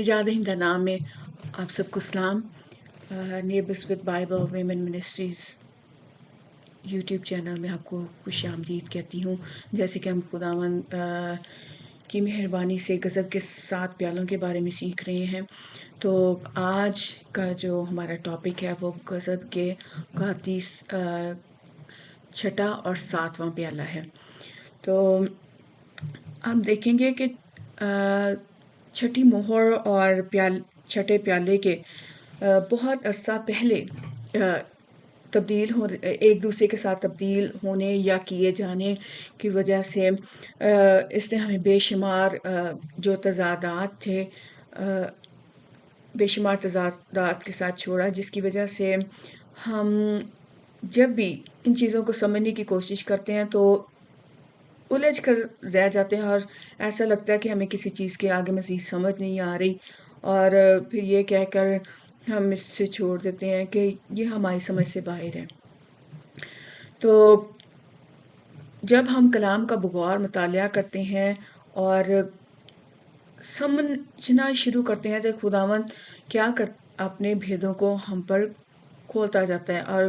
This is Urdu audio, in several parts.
نجات ہند نام میں آپ سب کو سلام۔ Neighbours with Bible women ministries YouTube channel میں آپ کو خوش آمدید کہتی ہوں۔ جیسے کہ ہم خداوند کی مہربانی سے غضب کے 7 پیالوں کے بارے میں سیکھ رہے ہیں، تو آج کا جو ہمارا ٹاپک ہے وہ غضب کے کا 6واں اور 7واں پیالہ ہے۔ تو ہم دیکھیں گے کہ چھٹی مہر اور چھٹے پیالے کے بہت عرصہ پہلے تبدیل ایک دوسرے کے ساتھ تبدیل ہونے یا کیے جانے کی وجہ سے اس نے ہمیں بے شمار جو تضادات تھے بے شمار تضادات کے ساتھ چھوڑا، جس کی وجہ سے ہم جب بھی ان چیزوں کو سمجھنے کی کوشش کرتے ہیں تو الجھ کر رہ جاتے ہیں، اور ایسا لگتا ہے کہ ہمیں کسی چیز کے آگے مزید سمجھ نہیں آ رہی، اور پھر یہ کہہ کر ہم اس سے چھوڑ دیتے ہیں کہ یہ ہماری سمجھ سے باہر ہے۔ تو جب ہم کلام کا بغور مطالعہ کرتے ہیں اور سمجھنا شروع کرتے ہیں تو خداوند کیا اپنے بھیدوں کو ہم پر کھولتا جاتا ہے، اور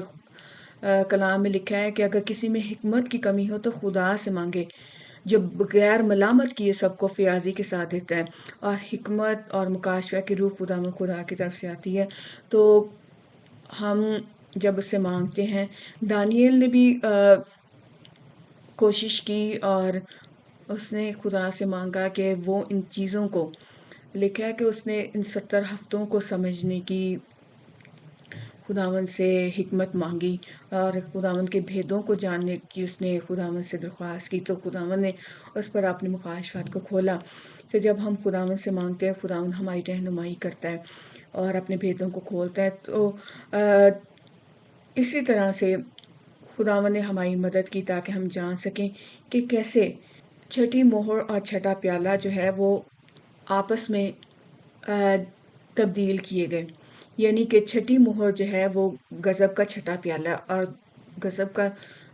کلام میں لکھا ہے کہ اگر کسی میں حکمت کی کمی ہو تو خدا سے مانگے جو بغیر ملامت کیے سب کو فیاضی کے ساتھ دیتا ہے، اور حکمت اور مکاشفہ کی روح خدا کی طرف سے آتی ہے۔ تو ہم جب اس سے مانگتے ہیں، دانیل نے بھی کوشش کی اور اس نے خدا سے مانگا کہ وہ ان چیزوں کو، لکھا ہے کہ اس نے ان 70 ہفتوں کو سمجھنے کی خداوند سے حکمت مانگی، اور خداوند کے بھیدوں کو جاننے کی اس نے خداوند سے درخواست کی، تو خداوند نے اس پر اپنے مکاشفات کو کھولا۔ تو جب ہم خداوند سے مانگتے ہیں، خداوند ہماری رہنمائی کرتا ہے اور اپنے بھیدوں کو کھولتا ہے۔ تو اسی طرح سے خداوند نے ہماری مدد کی تاکہ ہم جان سکیں کہ کیسے چھٹی مہر اور چھٹا پیالہ جو ہے وہ آپس میں تبدیل کیے گئے، یعنی کہ چھٹی مہر جو ہے وہ غضب کا چھٹا پیالہ، اور غضب کا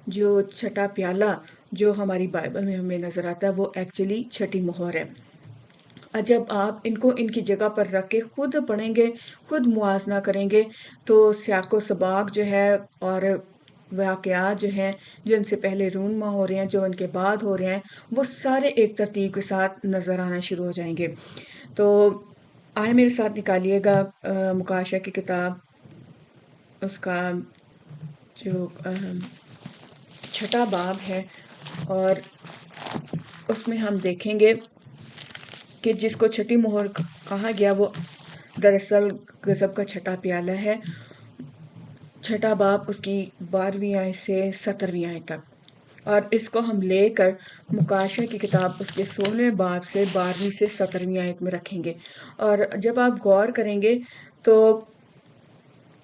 جو چھٹا پیالہ جو ہماری بائبل میں ہمیں نظر آتا ہے وہ ایکچولی چھٹی مہر ہے۔ جب آپ ان کو ان کی جگہ پر رکھ کے خود پڑھیں گے، خود موازنہ کریں گے، تو سیاق و سباق جو ہے اور واقعات جو ہیں، جو ان سے پہلے رونما ہو رہے ہیں، جو ان کے بعد ہو رہے ہیں، وہ سارے ایک ترتیب کے ساتھ نظر آنا شروع ہو جائیں گے۔ تو آئے میرے ساتھ نکالیے گا مکاشفہ کی کتاب، اس کا جو 6واں باب ہے، اور اس میں ہم دیکھیں گے کہ جس کو چھٹی مہر کہا گیا وہ دراصل غضب کا چھٹا پیالہ ہے۔ 6واں باب اس کی 12ویں آیت سے 17ویں آیت تک، اور اس کو ہم لے کر مکاشفہ کی کتاب اس کے 16ویں باب سے 12ویں سے 17ویں آیت میں رکھیں گے۔ اور جب آپ غور کریں گے تو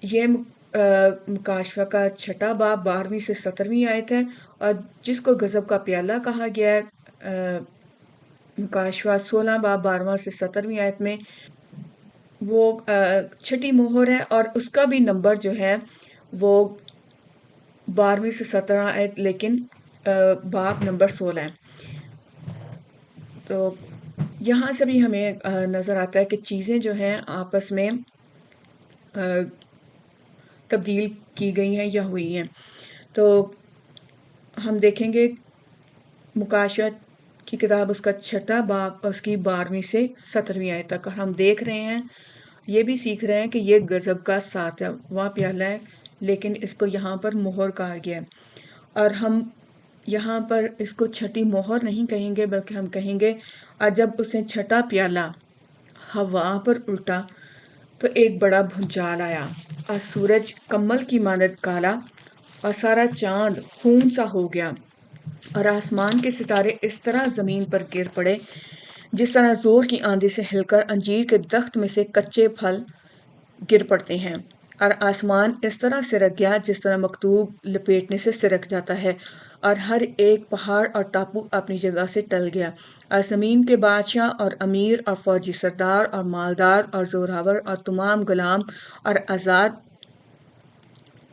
یہ مکاشفہ کا 6واں باب 12ویں سے 17ویں آیت ہے، اور جس کو غضب کا پیالہ کہا گیا ہے مکاشفہ 16 باب 12واں سے 17ویں آیت میں، وہ چھٹی مہر ہے، اور اس کا بھی نمبر جو ہے وہ 12ویں سے 17 آیت، لیکن باب نمبر 16 ہے۔ تو یہاں سے بھی ہمیں نظر آتا ہے کہ چیزیں جو ہیں آپس میں تبدیل کی گئی ہیں یا ہوئی ہیں۔ تو ہم دیکھیں گے مکاشفہ کی کتاب اس کا 6واں باب اس کی 12ویں سے 17ویں آیت تک، اور ہم دیکھ رہے ہیں، یہ بھی سیکھ رہے ہیں کہ یہ غضب کا 7واں پیالہ ہے، لیکن اس کو یہاں پر مہر کہا گیا ہے، اور ہم یہاں پر اس کو چھٹی مہر نہیں کہیں گے، بلکہ ہم کہیں گے اور جب اس نے چھٹا پیالہ ہوا پر الٹا تو ایک بڑا بھونچال آیا، اور سورج کمل کی مانند کالا اور سارا چاند خون سا ہو گیا، اور آسمان کے ستارے اس طرح زمین پر گر پڑے جس طرح زور کی آندھی سے ہل کر انجیر کے درخت میں سے کچے پھل گر پڑتے ہیں، اور آسمان اس طرح سرک گیا جس طرح مکتوب لپیٹنے سے سرک جاتا ہے، اور ہر ایک پہاڑ اور ٹاپو اپنی جگہ سے ٹل گیا، اور زمین کے بادشاہ اور امیر اور فوجی سردار اور مالدار اور زوراور اور تمام غلام اور آزاد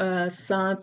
7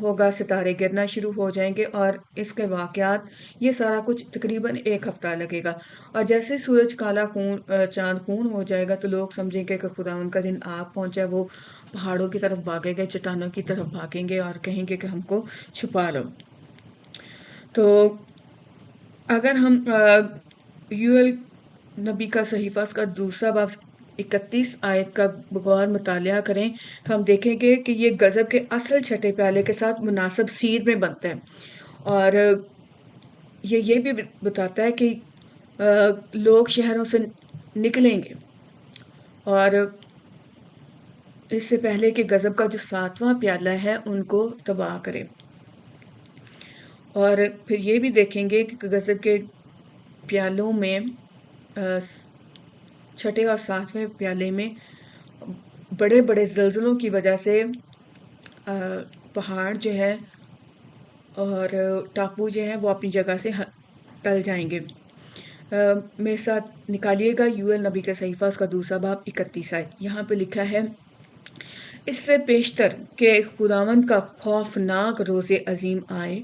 ہوگا، ستارے گرنا شروع ہو جائیں گے، اور اس کے واقعات یہ سارا کچھ تقریباً 1 ہفتہ لگے گا۔ اور جیسے سورج کالا خون چاند خون ہو جائے گا تو لوگ سمجھیں گے کہ خدا ان کا دن آ پہنچا ہے، وہ پہاڑوں کی طرف بھاگیں گے، چٹانوں کی طرف بھاگیں گے اور کہیں گے کہ ہم کو چھپا لو۔ تو اگر ہم یوئل نبی کا صحیفہ اس کا دوسرا باب 31 آیت کا بغور مطالعہ کریں تو ہم دیکھیں گے کہ یہ غضب کے اصل چھٹے پیالے کے ساتھ مناسب سیر میں بنتا ہے، اور یہ بھی بتاتا ہے کہ لوگ شہروں سے نکلیں گے، اور اس سے پہلے کہ غضب کا جو 7واں پیالہ ہے ان کو تباہ کرے۔ اور پھر یہ بھی دیکھیں گے کہ غضب کے پیالوں میں چھٹے اور 7ویں پیالے میں بڑے بڑے زلزلوں کی وجہ سے پہاڑ جو ہے اور ٹاپو جو ہیں وہ اپنی جگہ سے ٹل جائیں گے۔ میرے ساتھ نکالیے گا یوئل نبی کا صحیفہ اس کا دوسرا باب 31 آیت۔ یہاں پہ لکھا ہے، اس سے پیشتر کہ خداوند کا خوفناک روز عظیم آئے،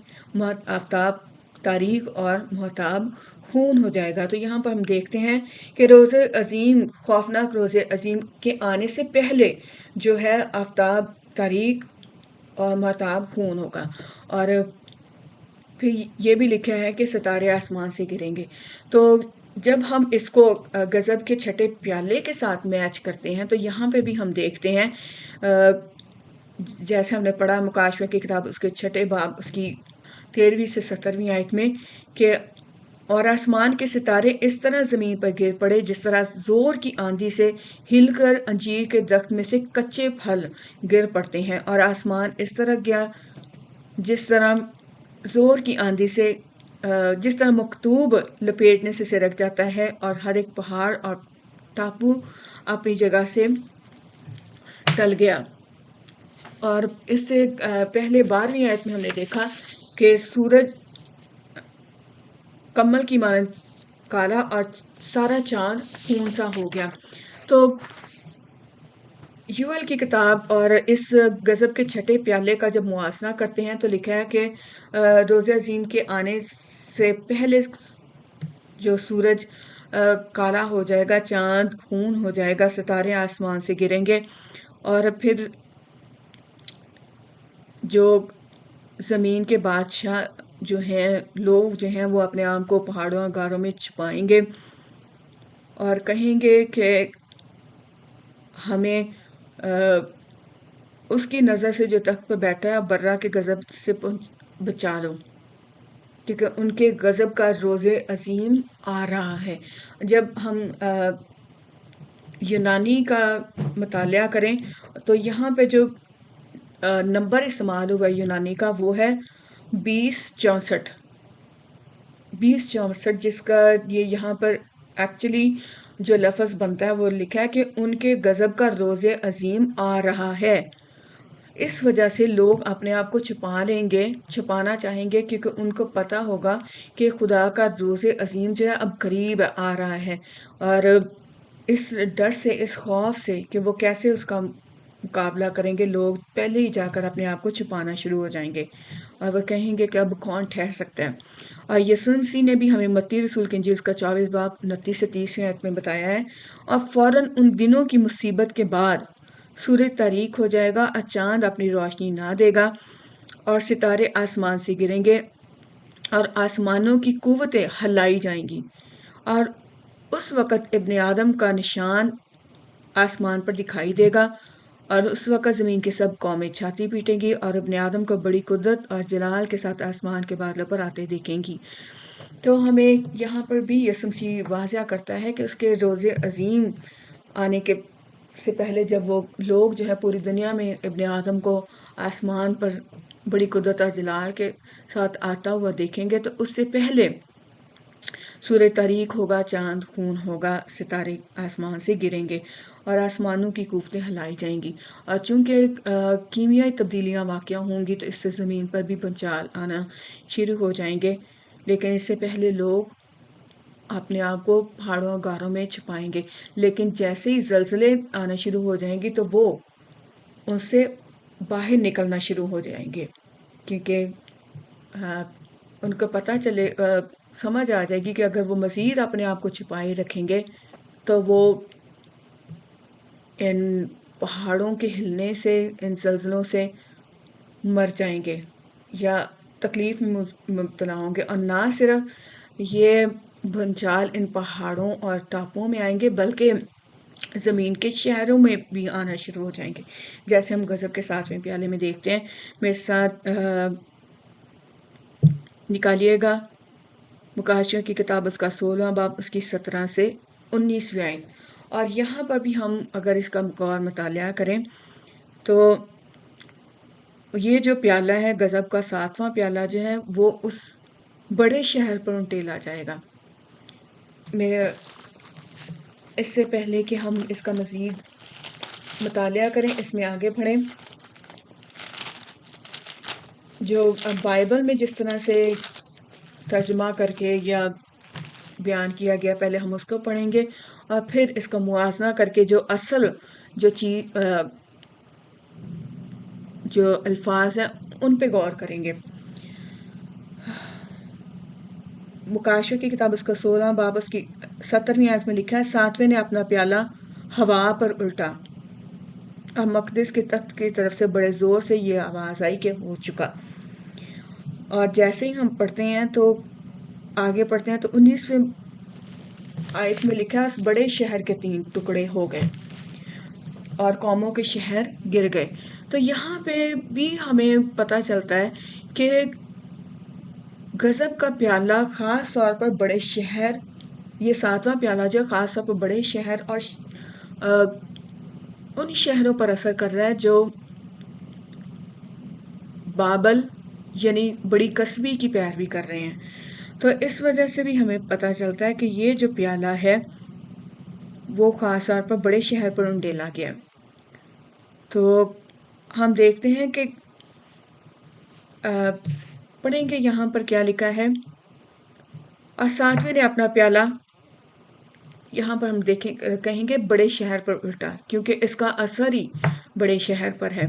آفتاب تاریک اور مہتاب خون ہو جائے گا۔ تو یہاں پر ہم دیکھتے ہیں کہ روز عظیم، خوفناک روز عظیم کے آنے سے پہلے جو ہے آفتاب تاریک اور مہتاب خون ہوگا، اور پھر یہ بھی لکھا ہے کہ ستارے آسمان سے گریں گے۔ تو جب ہم اس کو غضب کے چھٹے پیالے کے ساتھ میچ کرتے ہیں تو یہاں پہ بھی ہم دیکھتے ہیں، جیسے ہم نے پڑھا مکاشفہ کی کتاب اس کے چھٹے باب اس کی 13ویں سے 17ویں آیت میں، کہ اور آسمان کے ستارے اس طرح زمین پر گر پڑے جس طرح زور کی آندھی سے ہل کر انجیر کے درخت میں سے کچے پھل گر پڑتے ہیں، اور آسمان اس طرح گیا جس طرح زور کی آندھی سے جس طرح مکتوب لپیٹنے سے سرک جاتا ہے، اور ہر ایک پہاڑ اور ٹاپو اپنی جگہ سے ٹل گیا۔ اور اس سے پہلے 12ویں آیت میں ہم نے دیکھا کہ سورج کمل کی مانند کالا اور سارا چاند خون سا ہو گیا۔ تو یوئل کی کتاب اور اس غضب کے چھٹے پیالے کا جب موازنہ کرتے ہیں تو لکھا ہے کہ روز عظیم کے آنے سے پہلے جو سورج کالا ہو جائے گا، چاند خون ہو جائے گا، ستارے آسمان سے گریں گے، اور پھر جو زمین کے بادشاہ جو ہیں، لوگ جو ہیں وہ اپنے آپ کو پہاڑوں اور غاروں میں چھپائیں گے اور کہیں گے کہ ہمیں اس کی نظر سے جو تخت پہ بیٹھا ہے برا کے غضب سے بچا لو، کیونکہ ان کے غضب کا روز عظیم آ رہا ہے۔ جب ہم یونانی کا مطالعہ کریں تو یہاں پہ جو نمبر استعمال ہوا یونانی کا وہ ہے 2064، 2064، جس کا یہ یہاں پر ایکچولی جو لفظ بنتا ہے وہ لکھا ہے کہ ان کے غضب کا روز عظیم آ رہا ہے۔ اس وجہ سے لوگ اپنے آپ کو چھپا لیں گے، چھپانا چاہیں گے، کیونکہ ان کو پتہ ہوگا کہ خدا کا روز عظیم جو ہے اب قریب آ رہا ہے، اور اس ڈر سے، اس خوف سے کہ وہ کیسے اس کا مقابلہ کریں گے، لوگ پہلے ہی جا کر اپنے آپ کو چھپانا شروع ہو جائیں گے، اور وہ کہیں گے کہ اب کون ٹھہر سکتا ہے۔ اور یسوع مسیح نے بھی ہمیں متی رسول کی انجیل کا 24 باب 29 سے 30ویں آیت میں بتایا ہے، اور فوراً ان دنوں کی مصیبت کے بعد سورج تاریک ہو جائے گا اور چاند اپنی روشنی نہ دے گا، اور ستارے آسمان سے گریں گے، اور آسمانوں کی قوتیں ہلائی جائیں گی، اور اس وقت ابن آدم کا نشان آسمان پر دکھائی دے گا، اور اس وقت زمین کی سب قومیں چھاتی پیٹیں گی اور ابن آدم کو بڑی قدرت اور جلال کے ساتھ آسمان کے بادلوں پر آتے دیکھیں گی۔ تو ہمیں یہاں پر بھی یسوع مسیح واضح کرتا ہے کہ اس کے روز عظیم آنے کے سے پہلے جب وہ لوگ جو ہے پوری دنیا میں ابن آدم کو آسمان پر بڑی قدرت اور جلال کے ساتھ آتا ہوا دیکھیں گے، تو اس سے پہلے سورج تاریک ہوگا، چاند خون ہوگا، ستارے آسمان سے گریں گے اور آسمانوں کی قوتیں ہلائی جائیں گی، اور چونکہ کیمیائی تبدیلیاں واقع ہوں گی تو اس سے زمین پر بھی بھونچال آنا شروع ہو جائیں گے، لیکن اس سے پہلے لوگ اپنے آپ کو پہاڑوں اور غاروں میں چھپائیں گے، لیکن جیسے ہی زلزلے آنا شروع ہو جائیں گے تو وہ ان سے باہر نکلنا شروع ہو جائیں گے۔ کیونکہ ان کو پتہ چلے سمجھ آ جائے گی کہ اگر وہ مزید اپنے آپ کو چھپائے رکھیں گے تو وہ ان پہاڑوں کے ہلنے سے، ان زلزلوں سے مر جائیں گے یا تکلیف میں مبتلا ہوں گے، اور نہ صرف یہ بھونچال ان پہاڑوں اور ٹاپوؤں میں آئیں گے بلکہ زمین کے شہروں میں بھی آنا شروع ہو جائیں گے، جیسے ہم غضب کے 7ویں پیالے میں دیکھتے ہیں۔ میرے ساتھ نکالیے گا مکاشفہ کی کتاب اس کا 16واں باب اس کی 17 سے 19ویں آیت، اور یہاں پر بھی ہم اگر اس کا غور مطالعہ کریں تو یہ جو پیالہ ہے غضب کا 7واں پیالہ جو ہے وہ اس بڑے شہر پر انٹیلا جائے گا۔ میں اس سے پہلے کہ ہم اس کا مزید مطالعہ کریں، اس میں آگے بڑھیں، جو بائبل میں جس طرح سے ترجمہ کر کے یا بیان کیا گیا پہلے ہم اس کو پڑھیں گے، اور پھر اس کا موازنہ کر کے جو اصل جو چیز جو الفاظ ہیں ان پہ غور کریں گے۔ مکاشفہ کی کتاب اس کا 16واں باب اس کی 17ویں آیت میں لکھا ہے، 7ویں نے اپنا پیالہ ہوا پر الٹا اور مقدس کے تخت کی طرف سے بڑے زور سے یہ آواز آئی کہ ہو چکا۔ اور جیسے ہی ہم پڑھتے ہیں تو آگے پڑھتے ہیں تو 19ویں آیت میں لکھا ہے، اس بڑے شہر کے 3 ٹکڑے ہو گئے اور قوموں کے شہر گر گئے۔ تو یہاں پہ بھی ہمیں پتہ چلتا ہے کہ غضب کا پیالہ خاص طور پر بڑے شہر، یہ 7واں پیالہ جو خاص طور پر بڑے شہر اور ان شہروں پر اثر کر رہا ہے جو بابل یعنی بڑی کسبی کی پیروی کر رہے ہیں۔ تو اس وجہ سے بھی ہمیں پتہ چلتا ہے کہ یہ جو پیالہ ہے وہ خاص طور پر بڑے شہر پر انڈیلا گیا۔ تو ہم دیکھتے ہیں کہ پڑھیں گے یہاں پر کیا لکھا ہے، اور 7ویں نے اپنا پیالہ، یہاں پر ہم کہیں گے بڑے شہر پر الٹا، کیونکہ اس کا اثر ہی بڑے شہر پر ہے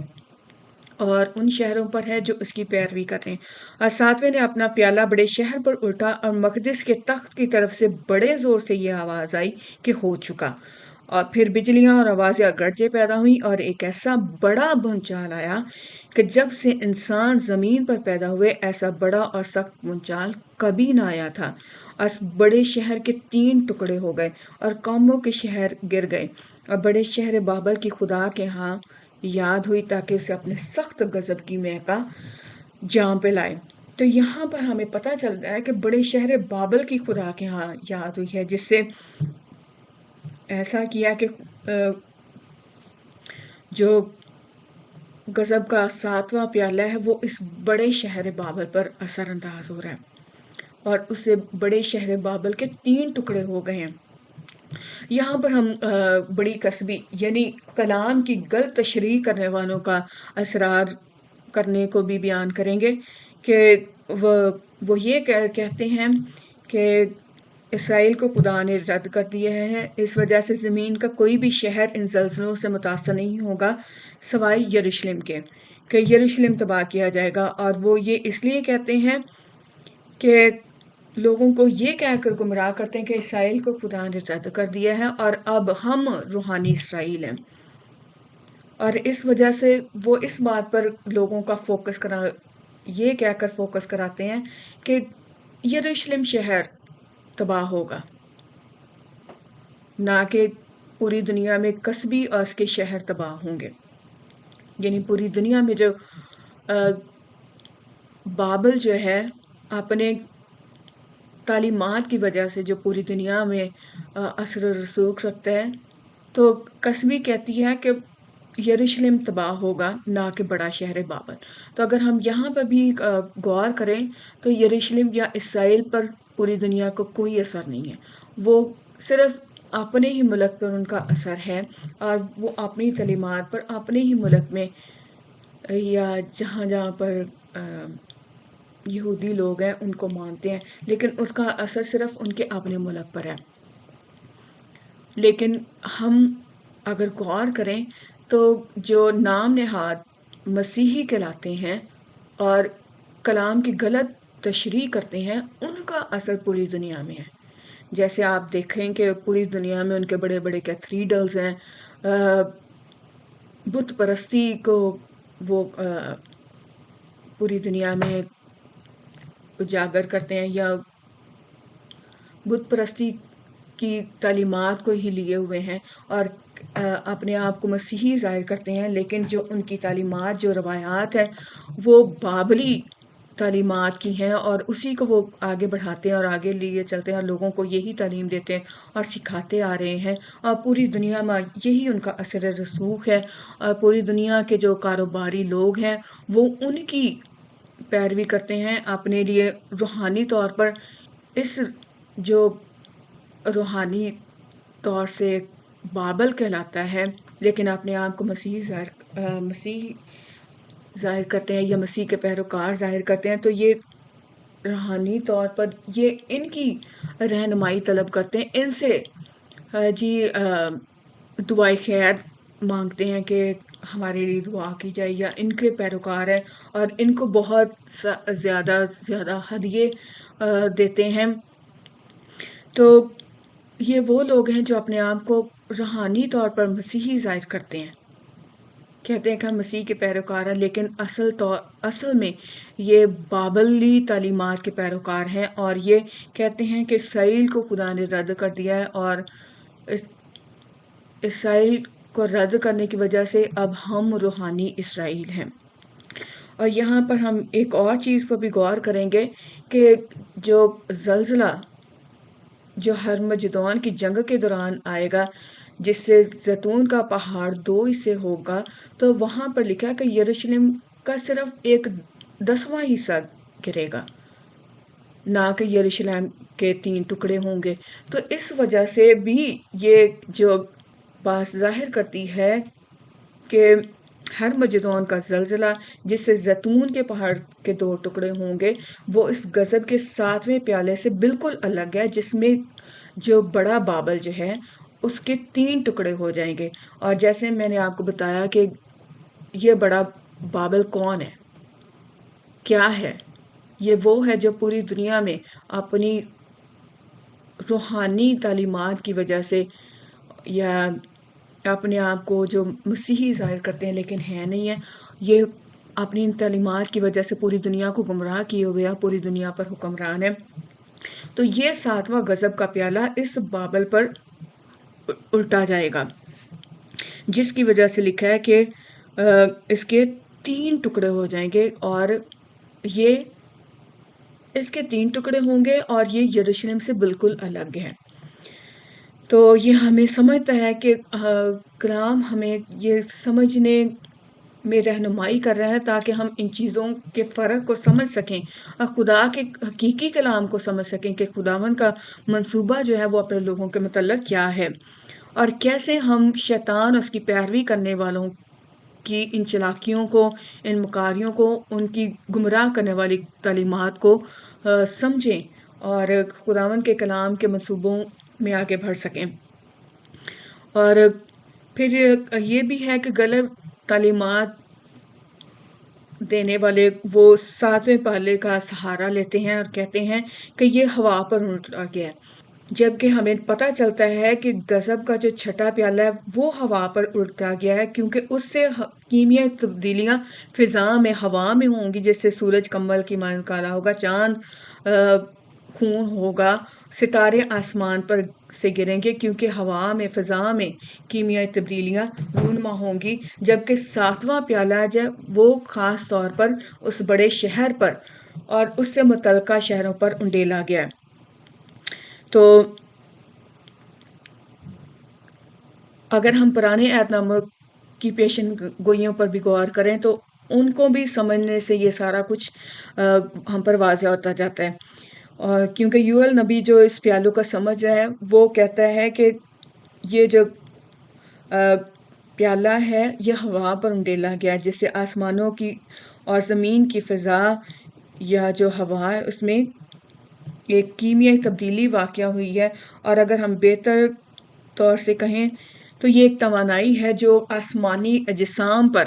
اور ان شہروں پر ہے جو اس کی پیروی کر رہے ہیں۔ اور 7ویں نے اپنا پیالہ بڑے شہر پر الٹا اور مقدس کے تخت کی طرف سے بڑے زور سے یہ آواز آئی کہ ہو چکا، اور پھر بجلیاں اور آوازیں اور گرجیں پیدا ہوئیں، اور ایک ایسا بڑا بھونچال آیا کہ جب سے انسان زمین پر پیدا ہوئے ایسا بڑا اور سخت بھونچال کبھی نہ آیا تھا۔ اس بڑے شہر کے 3 ٹکڑے ہو گئے اور قوموں کے شہر گر گئے، اور بڑے شہر بابل کی خدا کے ہاں یاد ہوئی تاکہ اسے اپنے سخت غضب کی میکا جام پہ لائے۔ تو یہاں پر ہمیں پتہ چل رہا ہے کہ بڑے شہر بابل کی خدا کے ہاں یاد ہوئی ہے، جس سے ایسا کیا کہ جو غضب کا 7واں پیالہ ہے وہ اس بڑے شہر بابل پر اثر انداز ہو رہا ہے، اور اسے بڑے شہر بابل کے 3 ٹکڑے ہو گئے ہیں۔ یہاں پر ہم بڑی کسبی یعنی کلام کی غلط تشریح کرنے والوں کا اصرار کرنے کو بھی بیان کریں گے کہ وہ یہ کہتے ہیں کہ اسرائیل کو خدا نے رد کر دیا ہے، اس وجہ سے زمین کا کوئی بھی شہر ان زلزلوں سے متاثر نہیں ہوگا سوائے یروشلم کے، کہ یروشلم تباہ کیا جائے گا۔ اور وہ یہ اس لیے کہتے ہیں کہ لوگوں کو یہ کہہ کر گمراہ کرتے ہیں کہ اسرائیل کو خدا نے رد کر دیا ہے اور اب ہم روحانی اسرائیل ہیں، اور اس وجہ سے وہ اس بات پر لوگوں کا یہ کہہ کر فوکس کراتے ہیں کہ یروشلم شہر تباہ ہوگا، نہ کہ پوری دنیا میں قصبی اور اس کے شہر تباہ ہوں گے۔ یعنی پوری دنیا میں جو بابل جو ہے اپنے تعلیمات کی وجہ سے جو پوری دنیا میں اثر و رسوخ رکھتا ہے، تو قصبی کہتی ہے کہ یروشلم تباہ ہوگا نہ کہ بڑا شہر بابل۔ تو اگر ہم یہاں پر بھی غور کریں تو یروشلم یا اسرائیل پر پوری دنیا کو کوئی اثر نہیں ہے، وہ صرف اپنے ہی ملک پر ان کا اثر ہے، اور وہ اپنی تعلیمات پر اپنے ہی ملک میں یا جہاں جہاں پر یہودی لوگ ہیں ان کو مانتے ہیں، لیکن اس کا اثر صرف ان کے اپنے ملک پر ہے۔ لیکن ہم اگر غور کریں تو جو نام نہاد مسیحی کہلاتے ہیں اور کلام کی غلط تشریح کرتے ہیں ان کا اثر پوری دنیا میں ہے۔ جیسے آپ دیکھیں کہ پوری دنیا میں ان کے بڑے بڑے کیتھیڈرلز ہیں، بت پرستی کو وہ پوری دنیا میں اجاگر کرتے ہیں، یا بت پرستی کی تعلیمات کو ہی لیے ہوئے ہیں اور اپنے آپ کو مسیحی ظاہر کرتے ہیں، لیکن جو ان کی تعلیمات، جو روایات ہیں، وہ بابلی تعلیمات کی ہیں اور اسی کو وہ آگے بڑھاتے ہیں اور آگے لیے چلتے ہیں اور لوگوں کو یہی تعلیم دیتے ہیں اور سکھاتے آ رہے ہیں، اور پوری دنیا میں یہی ان کا اثر رسوخ ہے، اور پوری دنیا کے جو کاروباری لوگ ہیں وہ ان کی پیروی کرتے ہیں اپنے لیے روحانی طور پر۔ اس جو روحانی طور سے بابل کہلاتا ہے، لیکن اپنے آپ کو مسیح ظاہر کرتے ہیں یا مسیح کے پیروکار ظاہر کرتے ہیں، تو یہ روحانی طور پر یہ ان کی رہنمائی طلب کرتے ہیں، ان سے دعائے خیر مانگتے ہیں کہ ہمارے لیے دعا کی جائے، یا ان کے پیروکار ہیں اور ان کو بہت زیادہ ہدیے دیتے ہیں۔ تو یہ وہ لوگ ہیں جو اپنے آپ کو روحانی طور پر مسیحی ظاہر کرتے ہیں، کہتے ہیں کہ ہم مسیح کے پیروکار ہیں، لیکن اصل میں یہ بابلی تعلیمات کے پیروکار ہیں، اور یہ کہتے ہیں کہ اسرائیل کو خدا نے رد کر دیا ہے، اور اسرائیل کو رد کرنے کی وجہ سے اب ہم روحانی اسرائیل ہیں۔ اور یہاں پر ہم ایک اور چیز پر بھی غور کریں گے کہ جو زلزلہ جو ہرمجدون کی جنگ کے دوران آئے گا، جس سے زیتون کا پہاڑ 2 حصے ہوگا، تو وہاں پر لکھا ہے کہ یروشلم کا صرف 1/10 حصہ گرے گا، نہ کہ یروشلم کے 3 ٹکڑے ہوں گے۔ تو اس وجہ سے بھی یہ جو بات ظاہر کرتی ہے کہ ہرمجدون کا زلزلہ جس سے زیتون کے پہاڑ کے 2 ٹکڑے ہوں گے، وہ اس غضب کے 7ویں پیالے سے بالکل الگ ہے، جس میں جو بڑا بابل جو ہے اس کے 3 ٹکڑے ہو جائیں گے۔ اور جیسے میں نے آپ کو بتایا کہ یہ بڑا بابل کون ہے، کیا ہے؟ یہ وہ ہے جو پوری دنیا میں اپنی روحانی تعلیمات کی وجہ سے، یا اپنے آپ کو جو مسیحی ظاہر کرتے ہیں لیکن ہے نہیں ہے، یہ اپنی تعلیمات کی وجہ سے پوری دنیا کو گمراہ کیے ہوئے ہیں، پوری دنیا پر حکمران ہے۔ تو یہ 7واں غضب کا پیالہ اس بابل پر الٹا جائے گا، جس کی وجہ سے لکھا ہے کہ اس کے 3 ٹکڑے ہو جائیں گے، اور یہ اس کے 3 ٹکڑے ہوں گے اور یہ یروشلم سے بالکل الگ ہے۔ تو یہ ہمیں سمجھتا ہے کہ کلام ہمیں یہ سمجھنے میں رہنمائی کر رہا ہے تاکہ ہم ان چیزوں کے فرق کو سمجھ سکیں اور خدا کے حقیقی کلام کو سمجھ سکیں کہ خداوند کا منصوبہ جو ہے وہ اپنے لوگوں کے متعلق کیا ہے، اور کیسے ہم شیطان اس کی پیروی کرنے والوں کی ان چلاکیوں کو، ان مکاریوں کو، ان کی گمراہ کرنے والی تعلیمات کو سمجھیں اور خداوند کے کلام کے منصوبوں میں آگے بڑھ سکیں۔ اور پھر یہ بھی ہے کہ غلط تعلیمات دینے والے وہ 7ویں پیالے کا سہارا لیتے ہیں اور کہتے ہیں کہ یہ ہوا پر الٹا گیا ہے، جبکہ ہمیں پتہ چلتا ہے کہ غضب کا جو 6واں پیالہ ہے وہ ہوا پر الٹا گیا ہے، کیونکہ اس سے کیمیائی تبدیلیاں فضا میں، ہوا میں ہوں گی، جس سے سورج کمبل کی مانند کالا ہوگا، چاند خون ہوگا، ستارے آسمان پر سے گریں گے، کیونکہ ہوا میں، فضا میں کیمیائی تبدیلیاں رونما ہوں گی، جبکہ 7واں پیالہ جو وہ خاص طور پر اس بڑے شہر پر اور اس سے متعلقہ شہروں پر انڈیلا گیا ہے۔ تو اگر ہم پرانے عہد نامہ کی پیشن گوئیوں پر بھی غور کریں تو ان کو بھی سمجھنے سے یہ سارا کچھ ہم پر واضح ہوتا جاتا ہے، اور کیونکہ یوئیل نبی جو اس پیالوں کا سمجھ رہا ہے وہ کہتا ہے کہ یہ جو پیالہ ہے یہ ہوا پر انڈیلا گیا، جس سے آسمانوں کی اور زمین کی فضا یا جو ہوا ہے اس میں ایک کیمیائی تبدیلی واقع ہوئی ہے، اور اگر ہم بہتر طور سے کہیں تو یہ ایک توانائی ہے جو آسمانی اجسام پر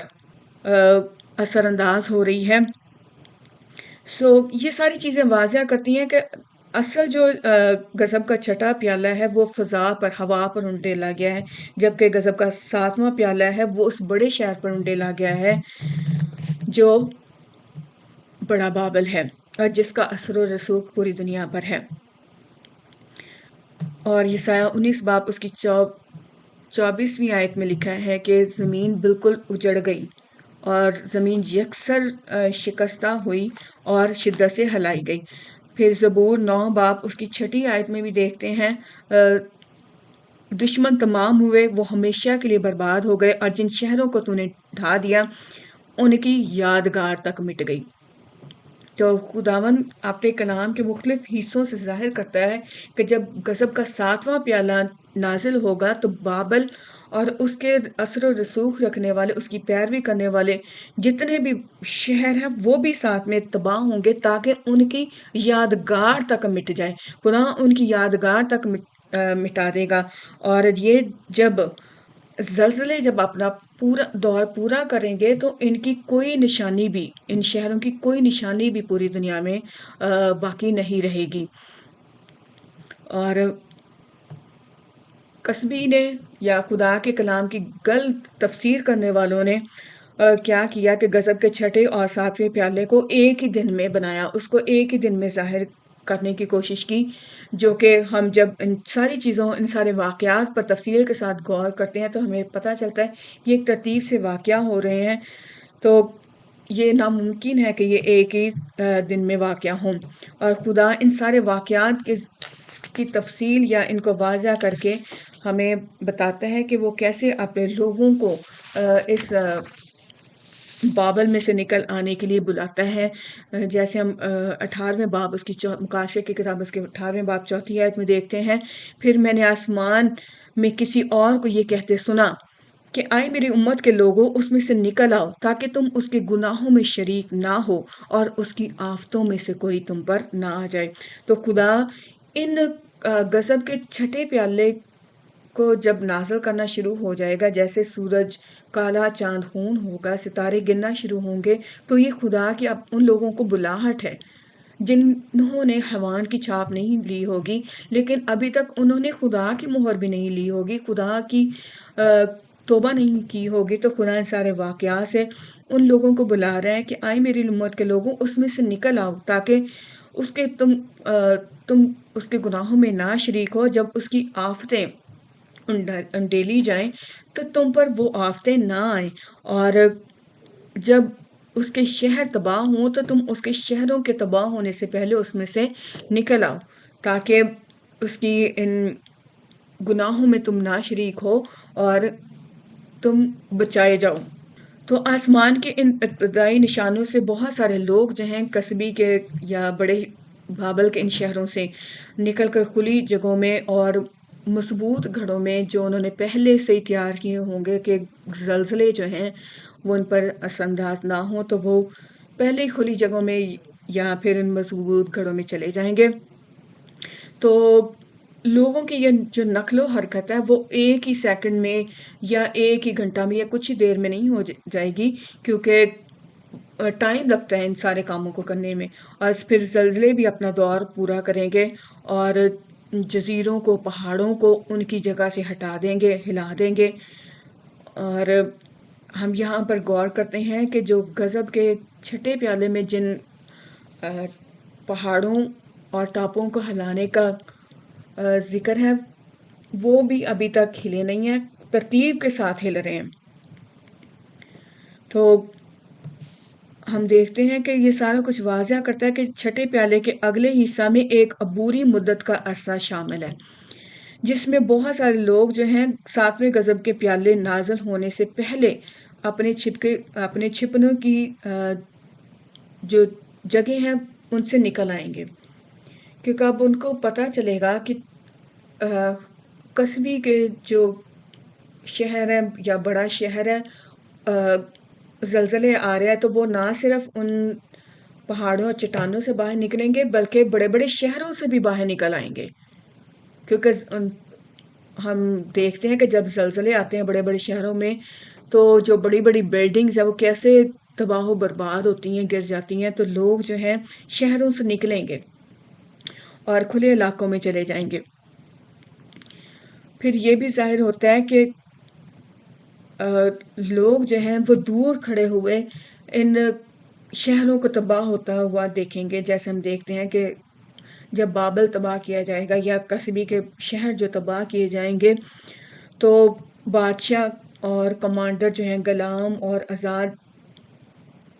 اثر انداز ہو رہی ہے، یہ ساری چیزیں واضح کرتی ہیں کہ اصل جو غضب کا چھٹا پیالہ ہے وہ فضا پر، ہوا پر انڈیلا گیا ہے، جبکہ غضب کا ساتواں پیالہ ہے وہ اس بڑے شہر پر انڈیلا گیا ہے جو بڑا بابل ہے، اور جس کا اثر و رسوخ پوری دنیا پر ہے۔ اور یسایہ 19 باب اس کی 24ویں آیت میں لکھا ہے کہ زمین بالکل اجڑ گئی اور زمین یکسر شکستہ ہوئی اور شدت سے ہلائی گئی۔ پھر زبور 9 باب اس کی 6 آیت میں بھی دیکھتے ہیں دشمن تمام ہوئے، وہ ہمیشہ کے لیے برباد ہو گئے، اور جن شہروں کو تو نے ڈھا دیا ان کی یادگار تک مٹ گئی۔ تو خداوند اپنے کلام کے مختلف حصوں سے ظاہر کرتا ہے کہ جب غضب کا ساتواں پیالہ نازل ہوگا تو بابل اور اس کے اثر و رسوخ رکھنے والے، اس کی پیروی کرنے والے جتنے بھی شہر ہیں وہ بھی ساتھ میں تباہ ہوں گے، تاکہ ان کی یادگار تک مٹ جائے۔ خدا ان کی یادگار تک مٹا دے گا، اور یہ جب زلزلے جب اپنا پورا دور پورا کریں گے تو ان کی کوئی نشانی بھی، ان شہروں کی کوئی نشانی بھی پوری دنیا میں باقی نہیں رہے گی۔ اور قصبی نے یا خدا کے کلام کی غلط تفسیر کرنے والوں نے کیا کیا کہ غضب کے چھٹے اور ساتویں پیالے کو ایک ہی دن میں بنایا، اس کو ایک ہی دن میں ظاہر کرنے کی کوشش کی، جو کہ ہم جب ان ساری چیزوں، ان سارے واقعات پر تفصیل کے ساتھ غور کرتے ہیں تو ہمیں پتہ چلتا ہے یہ ایک ترتیب سے واقعہ ہو رہے ہیں، تو یہ ناممکن ہے کہ یہ ایک ہی دن میں واقعہ ہوں۔ اور خدا ان سارے واقعات کی تفصیل یا ان کو واضح کر کے ہمیں بتاتا ہے کہ وہ کیسے اپنے لوگوں کو اس بابل میں سے نکل آنے کے لیے بلاتا ہے۔ جیسے ہم 18ویں باب اس کی مکاشفے کی کتاب اس کے 18ویں باب 4 آیت میں دیکھتے ہیں، پھر میں نے آسمان میں کسی اور کو یہ کہتے سنا کہ آئے میری امت کے لوگوں، اس میں سے نکل آؤ تاکہ تم اس کے گناہوں میں شریک نہ ہو اور اس کی آفتوں میں سے کوئی تم پر نہ آ جائے۔ تو خدا ان غضب کے چھٹے پیالے کو جب نازل کرنا شروع ہو جائے گا، جیسے سورج کالا، چاند خون ہوگا، ستارے گرنا شروع ہوں گے، تو یہ خدا کی ان لوگوں کو بلاہٹ ہے جنہوں نے حیوان کی چھاپ نہیں لی ہوگی، لیکن ابھی تک انہوں نے خدا کی مہر بھی نہیں لی ہوگی، خدا کی توبہ نہیں کی ہوگی۔ تو خدا ان سارے واقعات سے ان لوگوں کو بلا رہا ہے کہ آئے میری امت کے لوگوں، اس میں سے نکل آؤ تاکہ اس کے تم اس کے گناہوں میں نہ شریک ہو، جب اس کی آفتیں انڈیلی جائیں تو تم پر وہ آفتیں نہ آئیں، اور جب اس کے شہر تباہ ہوں تو تم اس کے شہروں کے تباہ ہونے سے پہلے اس میں سے نکل آؤ، تاکہ اس کی ان گناہوں میں تم نہ شریک ہو اور تم بچائے جاؤ۔ تو آسمان کے ان ابتدائی نشانوں سے بہت سارے لوگ جو ہیں قصبی کے یا بڑے بابل کے ان شہروں سے نکل کر کھلی جگہوں میں اور مضبوط گھروں میں جو انہوں نے پہلے سے ہی تیار کیے ہوں گے کہ زلزلے جو ہیں وہ ان پر اثر انداز نہ ہوں، تو وہ پہلے ہی کھلی جگہوں میں یا پھر ان مضبوط گھروں میں چلے جائیں گے۔ تو لوگوں کی یہ جو نقل و حرکت ہے وہ ایک ہی سیکنڈ میں یا ایک ہی گھنٹہ میں یا کچھ ہی دیر میں نہیں ہو جائے گی، کیونکہ ٹائم لگتا ہے ان سارے کاموں کو کرنے میں، اور پھر زلزلے بھی اپنا دور پورا کریں گے اور جزیروں کو، پہاڑوں کو ان کی جگہ سے ہٹا دیں گے، ہلا دیں گے۔ اور ہم یہاں پر غور کرتے ہیں کہ جو غضب کے چھٹے پیالے میں جن پہاڑوں اور ٹاپوں کو ہلانے کا ذکر ہے وہ بھی ابھی تک ہلے نہیں ہیں، ترتیب کے ساتھ ہل رہے ہیں۔ تو ہم دیکھتے ہیں کہ یہ سارا کچھ واضح کرتا ہے کہ چھٹے پیالے کے اگلے حصہ میں ایک عبوری مدت کا عرصہ شامل ہے، جس میں بہت سارے لوگ جو ہیں ساتویں غضب کے پیالے نازل ہونے سے پہلے اپنے چھپنوں کی جو جگہ ہیں ان سے نکل آئیں گے، کیونکہ اب ان کو پتہ چلے گا کہ قصبی کے جو شہر ہے یا بڑا شہر ہے زلزلے آ رہے ہیں، تو وہ نہ صرف ان پہاڑوں اور چٹانوں سے باہر نکلیں گے بلکہ بڑے بڑے شہروں سے بھی باہر نکل آئیں گے، کیونکہ ہم دیکھتے ہیں کہ جب زلزلے آتے ہیں بڑے بڑے شہروں میں تو جو بڑی بڑی بلڈنگز ہیں وہ کیسے تباہ و برباد ہوتی ہیں، گر جاتی ہیں، تو لوگ جو ہیں شہروں سے نکلیں گے اور کھلے علاقوں میں چلے جائیں گے۔ پھر یہ بھی ظاہر ہوتا ہے کہ لوگ جو ہیں وہ دور کھڑے ہوئے ان شہروں کو تباہ ہوتا ہوا دیکھیں گے، جیسے ہم دیکھتے ہیں کہ جب بابل تباہ کیا جائے گا یا کسبی کے شہر جو تباہ کیے جائیں گے، تو بادشاہ اور کمانڈر جو ہیں غلام اور آزاد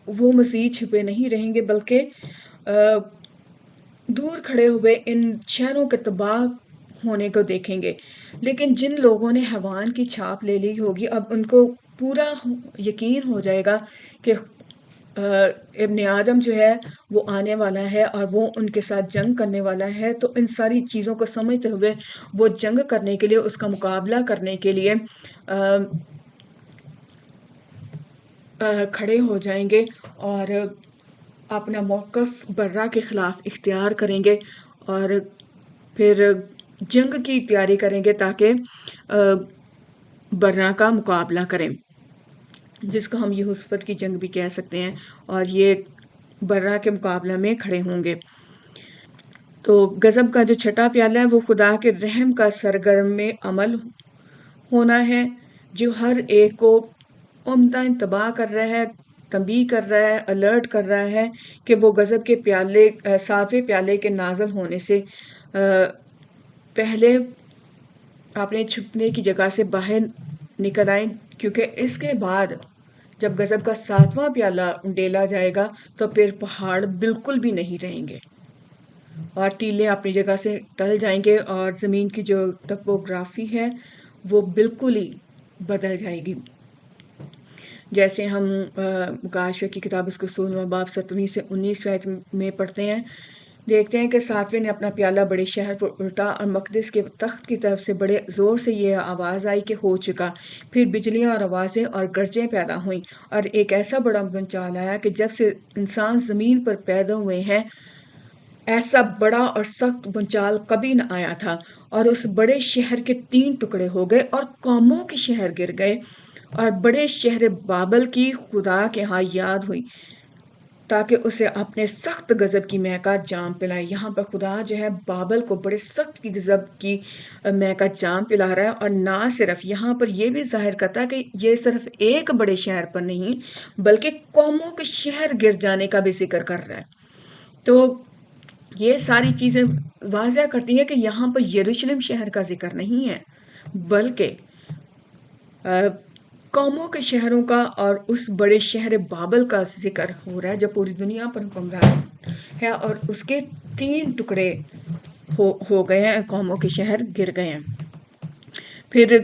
وہ مزید چھپے نہیں رہیں گے، بلکہ دور کھڑے ہوئے ان شہروں کے تباہ ہونے کو دیکھیں گے۔ لیکن جن لوگوں نے حیوان کی چھاپ لے لی ہوگی، اب ان کو پورا یقین ہو جائے گا کہ ابن آدم جو ہے وہ آنے والا ہے اور وہ ان کے ساتھ جنگ کرنے والا ہے، تو ان ساری چیزوں کو سمجھتے ہوئے وہ جنگ کرنے کے لیے، اس کا مقابلہ کرنے کے لیے کھڑے ہو جائیں گے اور اپنا موقف برہ کے خلاف اختیار کریں گے اور پھر جنگ کی تیاری کریں گے تاکہ برہ کا مقابلہ کریں، جس کو ہم یہوسفت کی جنگ بھی کہہ سکتے ہیں، اور یہ برہ کے مقابلہ میں کھڑے ہوں گے۔ تو غضب کا جو چھٹا پیالہ ہے وہ خدا کے رحم کا سرگرم عمل ہونا ہے، جو ہر ایک کو عمدہ تباہ کر رہا ہے، تنبیہ کر رہا ہے، الرٹ کر رہا ہے کہ وہ غضب کے پیالے، ساتویں پیالے کے نازل ہونے سے پہلے اپنے چھپنے کی جگہ سے باہر نکل آئیں، کیونکہ اس کے بعد جب غضب کا ساتواں پیالہ ڈیلا جائے گا تو پھر پہاڑ بالکل بھی نہیں رہیں گے اور ٹیلے اپنی جگہ سے ٹل جائیں گے اور زمین کی جو ٹپوگرافی ہے وہ بالکل ہی بدل جائے گی۔ جیسے ہم مکاشفہ کی کتاب اس کے 16واں باب 17 سے 19 آیت میں پڑھتے ہیں، دیکھتے ہیں کہ ساتویں نے اپنا پیالہ بڑے شہر پر الٹا اور مقدس کے تخت کی طرف سے بڑے زور سے یہ آواز آئی کہ ہو چکا۔ پھر بجلیاں اور آوازیں اور گرجیں پیدا ہوئیں اور ایک ایسا بڑا بھونچال آیا کہ جب سے انسان زمین پر پیدا ہوئے ہیں ایسا بڑا اور سخت بھونچال کبھی نہ آیا تھا، اور اس بڑے شہر کے 3 ٹکڑے ہو گئے اور قوموں کے شہر گر گئے، اور بڑے شہر بابل کی خدا کے ہاں یاد ہوئی تاکہ اسے اپنے سخت غضب کی مے کا جام پلائے۔ یہاں پر خدا جو ہے بابل کو بڑے سخت کی غضب کی مے کا جام پلا رہا ہے، اور نہ صرف یہاں پر یہ بھی ظاہر کرتا ہے کہ یہ صرف ایک بڑے شہر پر نہیں بلکہ قوموں کے شہر گر جانے کا بھی ذکر کر رہا ہے۔ تو یہ ساری چیزیں واضح کرتی ہیں کہ یہاں پر یروشلم شہر کا ذکر نہیں ہے، بلکہ قوموں کے شہروں کا اور اس بڑے شہر بابل کا ذکر ہو رہا ہے جو پوری دنیا پر حکمران ہے، اور اس کے 3 ٹکڑے ہو گئے ہیں، قوموں کے شہر گر گئے ہیں۔ پھر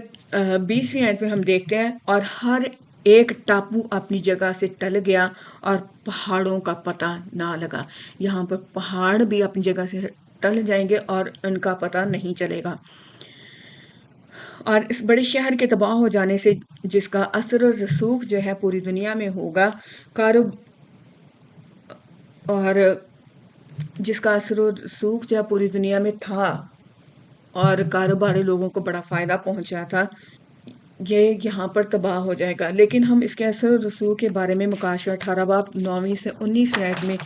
20ویں آیت میں ہم دیکھتے ہیں، اور ہر ایک ٹاپو اپنی جگہ سے ٹل گیا اور پہاڑوں کا پتہ نہ لگا۔ یہاں پر پہاڑ بھی اپنی جگہ سے ٹل جائیں گے اور ان کا پتہ نہیں چلے گا۔ اور اس بڑے شہر کے تباہ ہو جانے سے جس کا اثر و رسوخ جو ہے پوری دنیا میں ہوگا، اور جس کا اثر و رسوخ جو ہے پوری دنیا میں تھا اور کاروباری لوگوں کو بڑا فائدہ پہنچا تھا، یہ یہاں پر تباہ ہو جائے گا۔ لیکن ہم اس کے اثر و رسوخ کے بارے میں مکاشفہ 18 باب 9 سے 19 آیت میں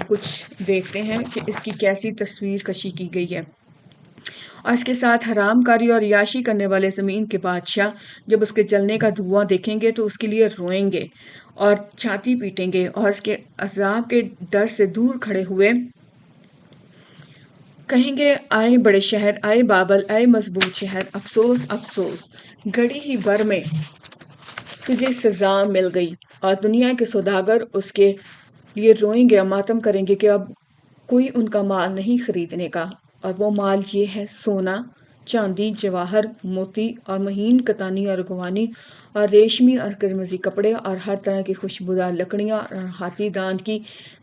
کچھ دیکھتے ہیں کہ اس کی کیسی تصویر کشی کی گئی ہے۔ اور اس کے ساتھ حرام کاری اور عیاشی کرنے والے زمین کے بادشاہ جب اس کے جلنے کا دھواں دیکھیں گے تو اس کے لیے روئیں گے اور چھاتی پیٹیں گے، اور اس کے عذاب کے ڈر سے دور کھڑے ہوئے کہیں گے، آئے بڑے شہر، آئے بابل، آئے مضبوط شہر، افسوس افسوس، گھڑی ہی بھر میں تجھے سزا مل گئی۔ اور دنیا کے سوداگر اس کے لیے روئیں گے اور ماتم کریں گے کہ اب کوئی ان کا مال نہیں خریدنے کا، اور وہ مال یہ ہے: سونا، چاندی، جواہر، موتی اور مہین کتانی اور روانی اور ریشمی اور قرمزی کپڑے اور ہر طرح کی خوشبودار لکڑیاں اور ہاتھی دانت کی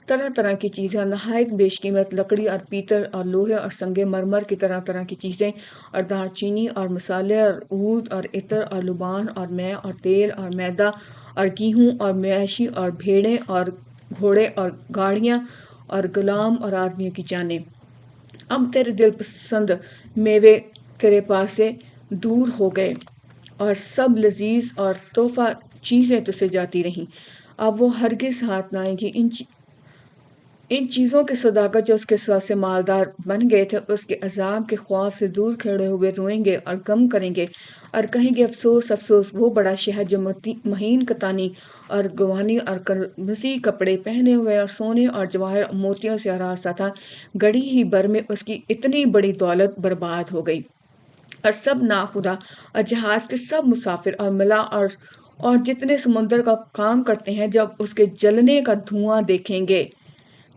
طرح طرح کی چیزیں، نہایت بیش قیمت لکڑی اور پیتل اور لوہے اور سنگ مرمر کی طرح طرح کی چیزیں، اور دار چینی اور مسالے اور عود اور عطر اور لبان اور مے اور تیل اور میدا اور گیہوں اور مویشی اور بھیڑیں اور گھوڑے اور گاڑیاں اور غلام اور آدمیوں کی جانیں۔ اب تیرے دل پسند میوے تیرے پاس سے دور ہو گئے اور سب لذیذ اور تحفہ چیزیں تجھ سے جاتی رہیں۔ اب وہ ہرگز ہاتھ نہ آئیں گی۔ ان چیزوں کی صداقت جو اس کے سب سے مالدار بن گئے تھے، اس کے عذاب کے خوف سے دور کھڑے ہوئے روئیں گے اور غم کریں گے اور کہیں گے افسوس افسوس، وہ بڑا شہر جو مہین کتانی اور گوانی اور قرمزی کپڑے پہنے ہوئے اور سونے اور جواہر اور موتیوں سے آراستہ تھا، گھڑی ہی بھر میں اس کی اتنی بڑی دولت برباد ہو گئی، اور سب ناخدا اور جہاز کے سب مسافر اور ملا اور جتنے سمندر کا کام کرتے ہیں، جب اس کے جلنے کا دھواں دیکھیں گے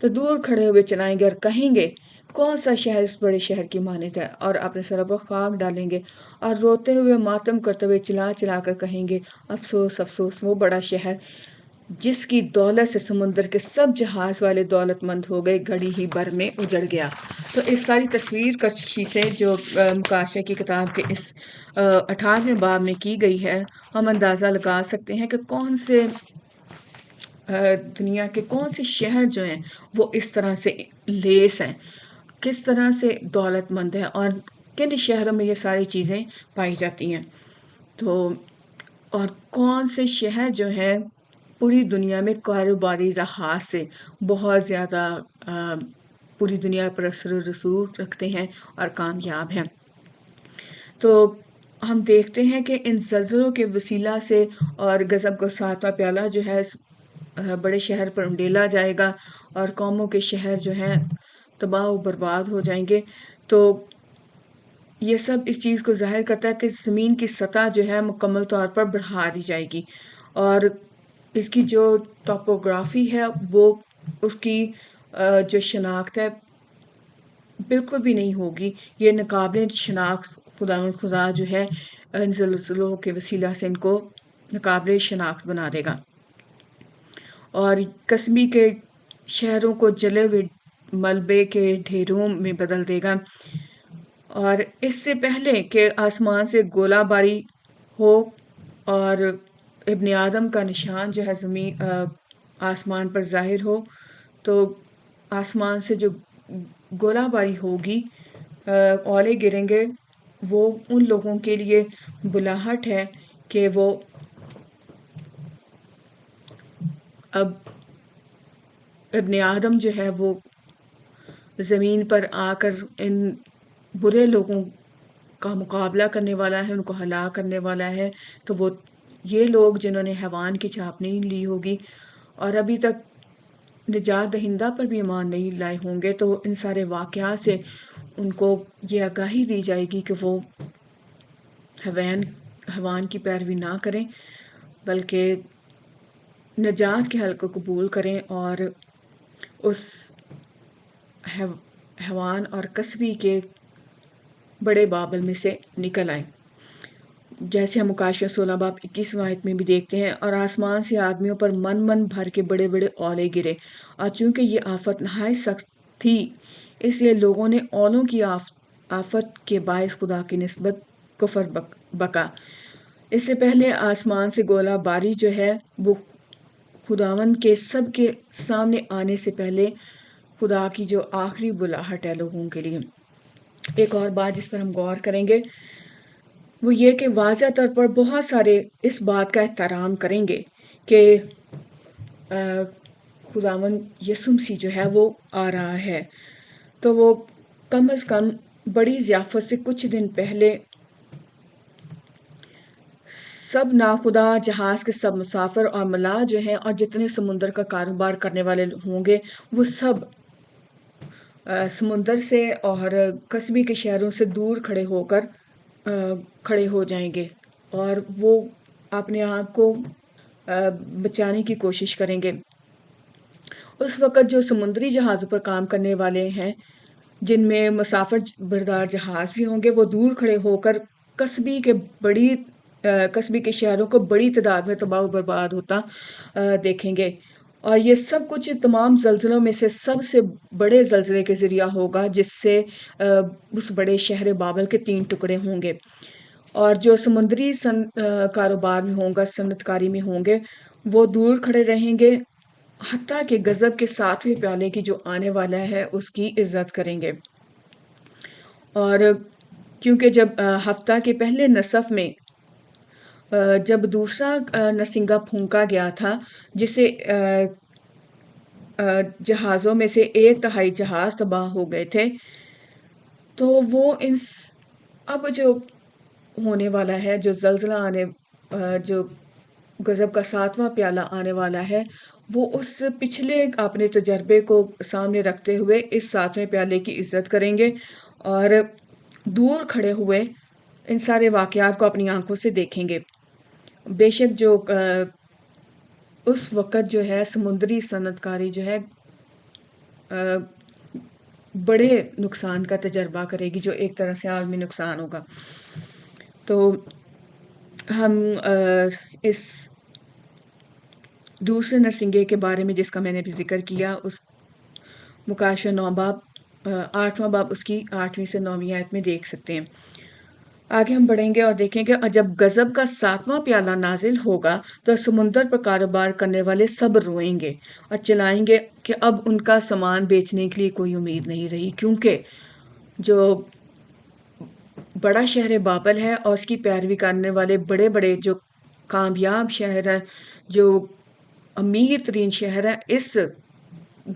تو دور کھڑے ہوئے چلائیں گے اور کہیں گے کون سا شہر اس بڑے شہر کی مانند ہے، اور اپنے سروں پر خاک ڈالیں گے اور روتے ہوئے ماتم کرتے ہوئے چلا چلا کر کہیں گے افسوس افسوس، وہ بڑا شہر جس کی دولت سے سمندر کے سب جہاز والے دولت مند ہو گئے، گھڑی ہی بھر میں اجڑ گیا۔ تو اس ساری تصویر کشی سے جو مکاشفے کی کتاب کے اس 18ویں باب میں کی گئی ہے، ہم اندازہ لگا سکتے ہیں کہ کون سے دنیا کے کون سے شہر جو ہیں وہ اس طرح سے لیس ہیں، کس طرح سے دولت مند ہیں، اور کن شہروں میں یہ ساری چیزیں پائی جاتی ہیں۔ تو اور کون سے شہر جو ہیں پوری دنیا میں کاروباری لحاظ سے بہت زیادہ پوری دنیا پر اثر و رسوخ رکھتے ہیں اور کامیاب ہیں۔ تو ہم دیکھتے ہیں کہ ان زلزلوں کے وسیلہ سے اور غضب کا ساتواں پیالہ جو ہے اس بڑے شہر پر انڈیلا جائے گا اور قوموں کے شہر جو ہیں تباہ و برباد ہو جائیں گے۔ تو یہ سب اس چیز کو ظاہر کرتا ہے کہ زمین کی سطح جو ہے مکمل طور پر بڑھا دی جائے گی، اور اس کی جو ٹاپوگرافی ہے وہ اس کی جو شناخت ہے بالکل بھی نہیں ہوگی، یہ ناقابل شناخت خدا جو ہے ان زلزلوں کے وسیلہ سے ان کو ناقابل شناخت بنا دے گا، اور قصبی کے شہروں کو جلے ہوئے ملبے کے ڈھیروں میں بدل دے گا، اور اس سے پہلے کہ آسمان سے گولہ باری ہو اور ابن آدم کا نشان جو ہے زمین آسمان پر ظاہر ہو، تو آسمان سے جو گولہ باری ہوگی، اولے گریں گے، وہ ان لوگوں کے لیے بلاہٹ ہے کہ وہ اب ابن آدم جو ہے وہ زمین پر آ کر ان برے لوگوں کا مقابلہ کرنے والا ہے، ان کو ہلاک کرنے والا ہے۔ تو وہ یہ لوگ جنہوں نے حیوان کی چھاپ نہیں لی ہوگی اور ابھی تک نجات دہندہ پر بھی ایمان نہیں لائے ہوں گے، تو ان سارے واقعات سے ان کو یہ آگاہی دی جائے گی کہ وہ حیوان کی پیروی نہ کریں، بلکہ نجات کے حل کو قبول کریں اور اس حیوان اور قصبی کے بڑے بابل میں سے نکل آئیں، جیسے ہم مکاشفہ 16 باب 21 آیت میں بھی دیکھتے ہیں، اور آسمان سے آدمیوں پر من من بھر کے بڑے بڑے اولے گرے، اور چونکہ یہ آفت نہایت سخت تھی، اس لیے لوگوں نے اولوں کی آفت کے باعث خدا کی نسبت کفر بکا۔ اس سے پہلے آسمان سے گولہ باری جو ہے وہ خداوند کے سب کے سامنے آنے سے پہلے خدا کی جو آخری بلاہٹ ہے لوگوں کے لیے۔ ایک اور بات جس پر ہم غور کریں گے وہ یہ کہ واضح طور پر بہت سارے اس بات کا احترام کریں گے کہ خداوند یسوع مسیح جو ہے وہ آ رہا ہے، تو وہ کم از کم بڑی ضیافت سے کچھ دن پہلے سب ناخدا جہاز کے سب مسافر اور ملاح جو ہیں اور جتنے سمندر کا کاروبار کرنے والے ہوں گے، وہ سب سمندر سے اور قصبی کے شہروں سے دور کھڑے ہو جائیں گے، اور وہ اپنے آپ کو بچانے کی کوشش کریں گے۔ اس وقت جو سمندری جہازوں پر کام کرنے والے ہیں، جن میں مسافر بردار جہاز بھی ہوں گے، وہ دور کھڑے ہو کر قصبی کے شہروں کو بڑی تعداد میں تباہ و برباد ہوتا دیکھیں گے، اور یہ سب کچھ تمام زلزلوں میں سے سب سے بڑے زلزلے کے ذریعہ ہوگا، جس سے اس بڑے شہر بابل کے 3 ٹکڑے ہوں گے، اور جو سمندری کاروبار میں ہوں گا، صنعت کاری میں ہوں گے، وہ دور کھڑے رہیں گے، حتیٰ کہ غضب کے 7ویں پیالے کی جو آنے والا ہے اس کی عزت کریں گے۔ اور کیونکہ جب ہفتہ کے پہلے نصف میں جب دوسرا نرسنگا پھونکا گیا تھا، جسے جہازوں میں سے 1/3 جہاز تباہ ہو گئے تھے، تو وہ اب جو ہونے والا ہے، جو زلزلہ جو غضب کا 7واں پیالہ آنے والا ہے، وہ اس پچھلے اپنے تجربے کو سامنے رکھتے ہوئے اس 7ویں پیالے کی عزت کریں گے اور دور کھڑے ہوئے ان سارے واقعات کو اپنی آنکھوں سے دیکھیں گے۔ بے شک جو اس وقت جو ہے سمندری صنعت کاری جو ہے بڑے نقصان کا تجربہ کرے گی، جو ایک طرح سے عالمی نقصان ہوگا۔ تو ہم اس دوسرے نرسنگے کے بارے میں، جس کا میں نے بھی ذکر کیا، اس مکاشفہ 9 باب 8واں باب اس کی 8ویں سے 9ویں آیت میں دیکھ سکتے ہیں۔ آگے ہم بڑھیں گے اور دیکھیں گے، اور جب غضب کا 7واں پیالہ نازل ہوگا تو سمندر پر کاروبار کرنے والے سب روئیں گے اور چلائیں گے کہ اب ان کا سامان بیچنے کے لیے کوئی امید نہیں رہی، کیونکہ جو بڑا شہر بابل ہے اور اس کی پیروی کرنے والے بڑے بڑے جو کامیاب شہر ہیں، جو امیر ترین شہر ہیں، اس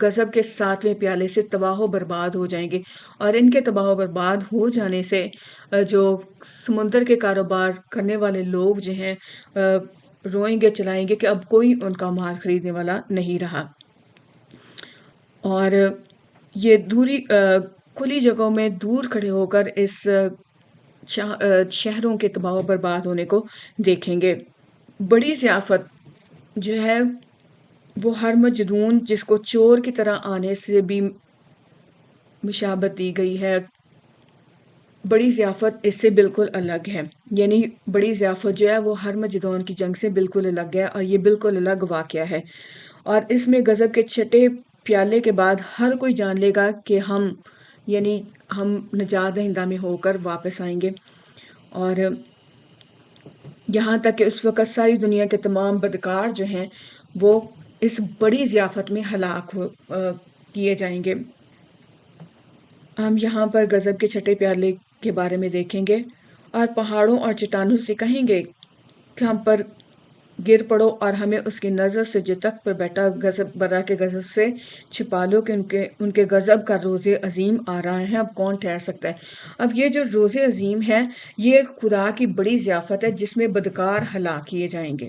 غضب کے 7ویں پیالے سے تباہ و برباد ہو جائیں گے، اور ان کے تباہ و برباد ہو جانے سے جو سمندر کے کاروبار کرنے والے لوگ جو ہیں روئیں گے، چلائیں گے کہ اب کوئی ان کا مال خریدنے والا نہیں رہا۔ اور یہ کھلی جگہوں میں دور کھڑے ہو کر اس شہروں کے تباہ و برباد ہونے کو دیکھیں گے۔ بڑی ضیافت جو ہے وہ ہر مجدون، جس کو چور کی طرح آنے سے بھی مشابت دی گئی ہے، بڑی ضیافت اس سے بالکل الگ ہے۔ یعنی بڑی ضیافت جو ہے وہ ہر مجدون کی جنگ سے بالکل الگ ہے، اور یہ بالکل الگ واقعہ ہے، اور اس میں غضب کے 6 پیالے کے بعد ہر کوئی جان لے گا کہ ہم نجات دہندہ میں ہو کر واپس آئیں گے، اور یہاں تک کہ اس وقت ساری دنیا کے تمام بدکار جو ہیں وہ اس بڑی ضیافت میں ہلاک کیے جائیں گے۔ ہم یہاں پر غضب کے 6 پیالے کے بارے میں دیکھیں گے، اور پہاڑوں اور چٹانوں سے کہیں گے کہ ہم پر گر پڑو اور ہمیں اس کی نظر سے جو تخت پر بیٹھا برا کے غضب سے چھپا لو، کہ ان کے غضب کا روز عظیم آ رہا ہے، اب کون ٹھہر سکتا ہے۔ اب یہ جو روز عظیم ہے، یہ خدا کی بڑی ضیافت ہے جس میں بدکار ہلاک کیے جائیں گے۔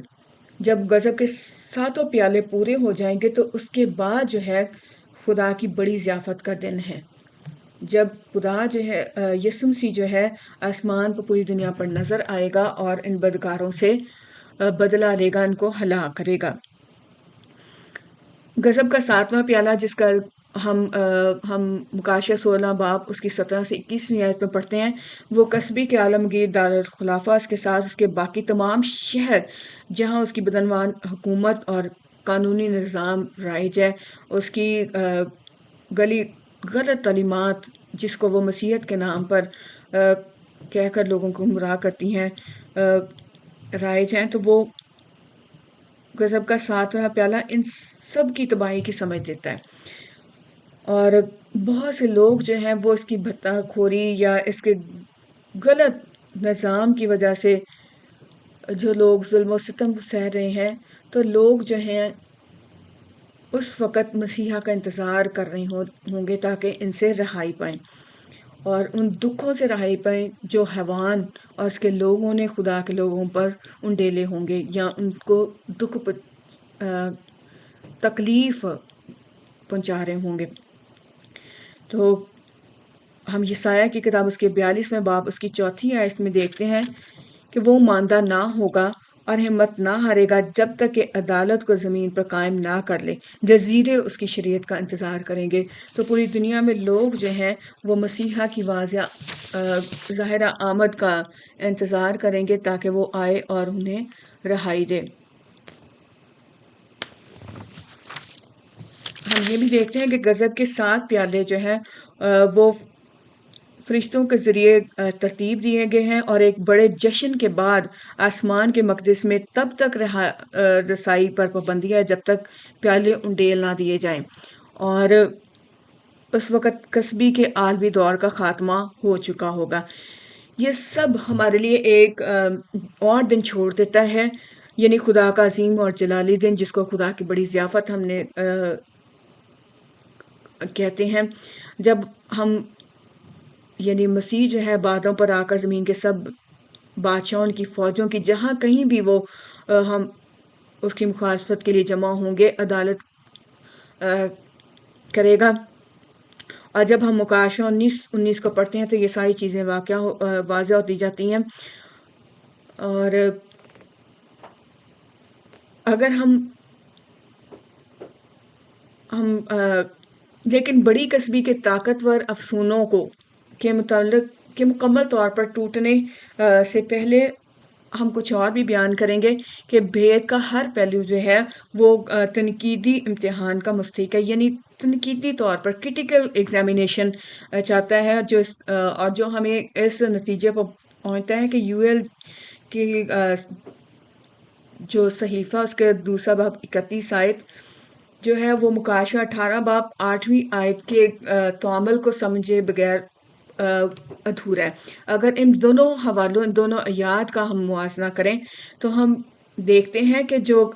جب غضب کے 7 پیالے پورے ہو جائیں گے تو اس کے بعد جو ہے خدا کی بڑی ضیافت کا دن ہے، جب خدا جو ہے یسوع مسیح جو ہے آسمان پر پوری دنیا پر نظر آئے گا اور ان بدکاروں سے بدلہ لے گا، ان کو ہلاک کرے گا۔ غضب کا 7واں پیالہ، جس کا ہم مکاشفہ 16 باب اس کی 17 سے 21ویں آیت میں پڑھتے ہیں، وہ قصبی کے عالمگیر دارالخلافہ، اس کے ساتھ اس کے باقی تمام شہر جہاں اس کی بدعنوان حکومت اور قانونی نظام رائج ہے، اس کی غلط تعلیمات جس کو وہ مسیحیت کے نام پر کہہ کر لوگوں کو گمراہ کرتی ہیں رائج ہیں، تو وہ غضب کا 7واں پیالہ ان سب کی تباہی کی سمجھ دیتا ہے، اور بہت سے لوگ جو ہیں وہ اس کی بھتہ خوری یا اس کے غلط نظام کی وجہ سے جو لوگ ظلم و ستم سہ رہے ہیں، تو لوگ جو ہیں اس وقت مسیحا کا انتظار کر رہے ہوں گے تاکہ ان سے رہائی پائیں، اور ان دکھوں سے رہائی پائیں جو حیوان اور اس کے لوگوں نے خدا کے لوگوں پر انڈیلے ہوں گے، یا ان کو دکھ تکلیف پہنچا رہے ہوں گے۔ تو ہم یسایہ کی کتاب اس کے 42ویں باب اس کی 4 آیت میں دیکھتے ہیں کہ وہ ماندہ نہ ہوگا اور ہمت نہ ہارے گا جب تک کہ عدالت کو زمین پر قائم نہ کر لے، جزیرے اس کی شریعت کا انتظار کریں گے۔ تو پوری دنیا میں لوگ جو ہیں وہ مسیحا کی واضح ظاہرہ آمد کا انتظار کریں گے تاکہ وہ آئے اور انہیں رہائی دے۔ ہم یہ بھی دیکھتے ہیں کہ غضب کے 7 پیالے جو ہیں وہ فرشتوں کے ذریعے ترتیب دیے گئے ہیں، اور ایک بڑے جشن کے بعد آسمان کے مقدس میں تب تک رسائی پر پابندی ہے جب تک پیالے انڈیل نہ دیے جائیں، اور اس وقت قصبی کے عالمی دور کا خاتمہ ہو چکا ہوگا۔ یہ سب ہمارے لیے ایک اور دن چھوڑ دیتا ہے، یعنی خدا کا عظیم اور جلالی دن، جس کو خدا کی بڑی ضیافت ہم نے کہتے ہیں، جب ہم یعنی مسیح جو ہے بادلوں پر آ کر زمین کے سب بادشاہوں کی فوجوں کی جہاں کہیں بھی وہ ہم اس کی مخالفت کے لیے جمع ہوں گے، عدالت کرے گا۔ اور جب ہم مکاشفہ 19 کو پڑھتے ہیں تو یہ ساری چیزیں واضح ہوتی جاتی ہیں۔ اور اگر ہم لیکن بڑی کسبی کے طاقتور افسونوں کے مکمل طور پر ٹوٹنے سے پہلے ہم کچھ اور بھی بیان کریں گے کہ بھید کا ہر پہلو جو ہے وہ تنقیدی امتحان کا مستحق ہے، یعنی تنقیدی طور پر کرٹیکل ایگزامینیشن چاہتا ہے، اور جو ہمیں اس نتیجے پر پہنچتا ہے کہ یو ایل کی جو صحیفہ اس کے دوسرا باب 31 آیت جو ہے وہ مکاشفہ 18 باب 8ویں آیت کے تعامل کو سمجھے بغیر ادھورا ہے۔ اگر ان دونوں حوالوں، ان دونوں آیات کا ہم موازنہ کریں تو ہم دیکھتے ہیں کہ جو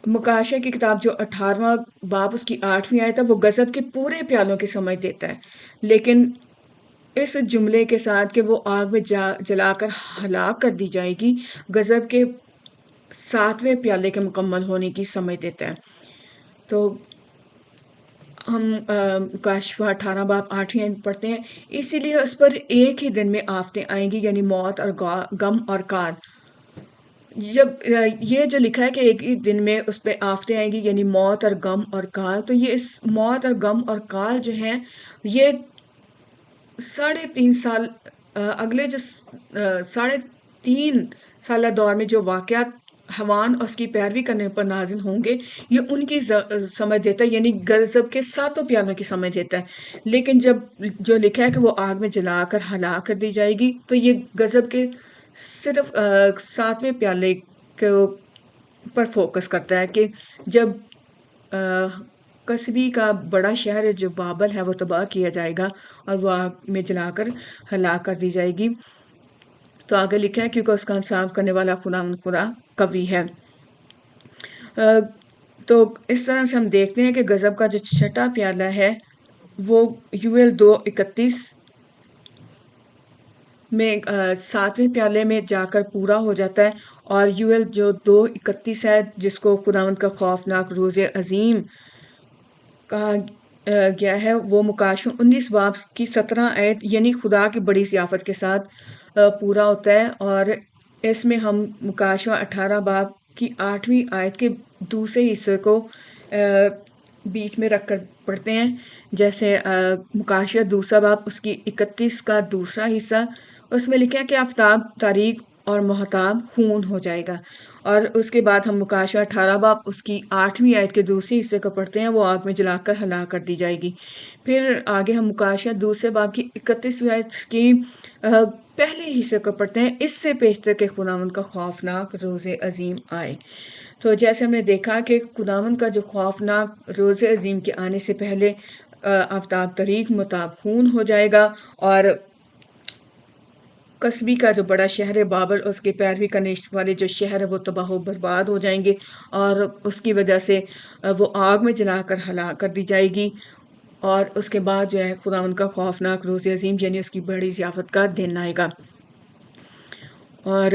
مکاشفہ کی کتاب جو 18واں باب اس کی 8ویں آیت ہے وہ غضب کے پورے پیالوں کی سمجھ دیتا ہے، لیکن اس جملے کے ساتھ کہ وہ آگ میں جلا کر ہلاک کر دی جائے گی، غضب کے 7ویں پیالے کے مکمل ہونے کی سمجھ دیتا ہے۔ تو ہم مکاشفہ 18 باب 8ویں آیت پڑھتے ہیں، اسی لیے اس پر ایک ہی دن میں آفتیں آئیں گی، یعنی موت اور غم اور کال۔ جب یہ جو لکھا ہے کہ ایک ہی دن میں اس پہ آفتیں آئیں گی، یعنی موت اور غم اور کال، تو یہ اس موت اور غم اور کال جو ہیں یہ 3.5 سال اگلے جو 3.5 سالہ دور میں جو واقعات حوان اور اس کی پیروی کرنے پر نازل ہوں گے، یہ ان کی سمجھ دیتا ہے، یعنی غضب کے 7 پیالوں کی سمجھ دیتا ہے۔ لیکن جب جو لکھا ہے کہ وہ آگ میں جلا کر ہلاک کر دی جائے گی، تو یہ غضب کے صرف 7ویں پیالے پر فوکس کرتا ہے کہ جب قصبی کا بڑا شہر جو بابل ہے وہ تباہ کیا جائے گا اور وہ آگ میں جلا کر ہلاک کر دی جائے گی۔ تو آگے لکھا ہے کیونکہ اس کا انصاف کرنے والا خدا قوی ہے۔ تو اس طرح سے ہم دیکھتے ہیں کہ غضب کا جو چھٹا پیالہ ہے وہ یوئیل 2:31 میں 7ویں پیالے میں جا کر پورا ہو جاتا ہے، اور یوئیل جو 2:31 ہے جس کو خداوند کا خوفناک روز عظیم کہا گیا ہے، وہ مکاشفہ 19 باب کی 17 آیت یعنی خدا کی بڑی ضیافت کے ساتھ پورا ہوتا ہے۔ اور اس میں ہم مکاشفہ 18 باب کی 8ویں آیت کے دوسرے حصے کو بیچ میں رکھ کر پڑھتے ہیں، جیسے مکاشفہ دوسرا باب اس کی 31 کا دوسرا حصہ، اس میں لکھا ہے کہ آفتاب تاریک اور مہتاب خون ہو جائے گا۔ اور اس کے بعد ہم مکاشفہ 18 باب اس کی 8ویں آیت کے دوسرے حصے کو پڑھتے ہیں، وہ آگ میں جلا کر ہلاک کر دی جائے گی۔ پھر آگے ہم مکاشفہ دوسرے باب کی 31ویں آیت کی پہلے حصے کو پڑھتے ہیں، اس سے پیشتر کہ خداوند کا خوفناک روز عظیم آئے۔ تو جیسے ہم نے دیکھا کہ خداوند کا جو خوفناک روز عظیم کے آنے سے پہلے آفتاب طریق متاب خون ہو جائے گا، اور قصبی کا جو بڑا شہر بابل، اس کے پیروی کرنے والے جو شہر ہے وہ تباہ و برباد ہو جائیں گے، اور اس کی وجہ سے وہ آگ میں جلا کر ہلاک کر دی جائے گی۔ اور اس کے بعد جو ہے خداوند کا خوفناک روز عظیم یعنی اس کی بڑی ضیافت کا دن آئے گا۔ اور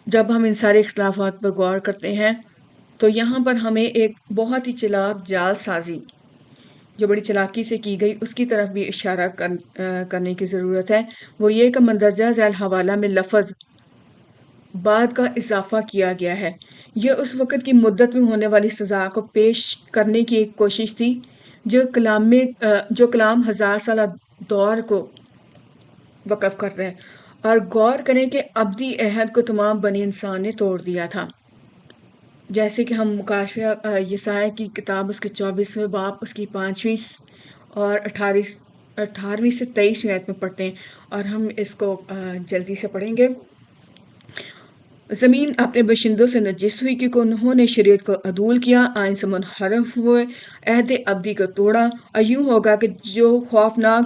جب ہم ان سارے اختلافات پر غور کرتے ہیں تو یہاں پر ہمیں ایک بہت ہی چلاک جال سازی جو بڑی چلاکی سے کی گئی اس کی طرف بھی اشارہ کرنے کی ضرورت ہے۔ وہ یہ کہ مندرجہ ذیل حوالہ میں لفظ بعد کا اضافہ کیا گیا ہے۔ یہ اس وقت کی مدت میں ہونے والی سزا کو پیش کرنے کی ایک کوشش تھی جو کلام 1000 سالہ دور کو وقف کر رہے ہیں، اور غور کریں کہ ابدی عہد کو تمام بنی انسان نے توڑ دیا تھا، جیسے کہ ہم مکاشفہ یسایہ کی کتاب اس کے 24ویں باب اس کی 5ویں اور 18ویں سے 23ویں آیت میں پڑھتے ہیں، اور ہم اس کو جلدی سے پڑھیں گے۔ زمین اپنے باشندوں سے نجس ہوئی کیونکہ انہوں نے شریعت کو عدول کیا، آئین سے منحرف ہوئے، عہد ابدی کو توڑا، اور یوں ہوگا کہ جو خوفناک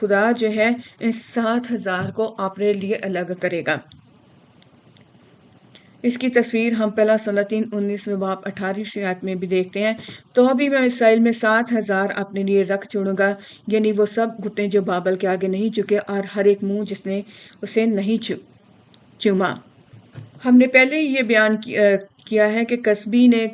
خدا جو ہے ان 7,000 کو اپنے لیے الگ کرے گا۔ اس کی تصویر ہم پہلا سلاطین 19 باب 18 آیت میں بھی دیکھتے ہیں، تو ابھی میں اسرائیل میں 7,000 اپنے لیے رکھ چھوڑوں گا، یعنی وہ سب گھٹنے جو بابل کے آگے نہیں جھکے اور ہر ایک منہ جس نے اسے نہیں چوما۔ ہم نے پہلے ہی یہ بیان کیا ہے کہ قصبی نے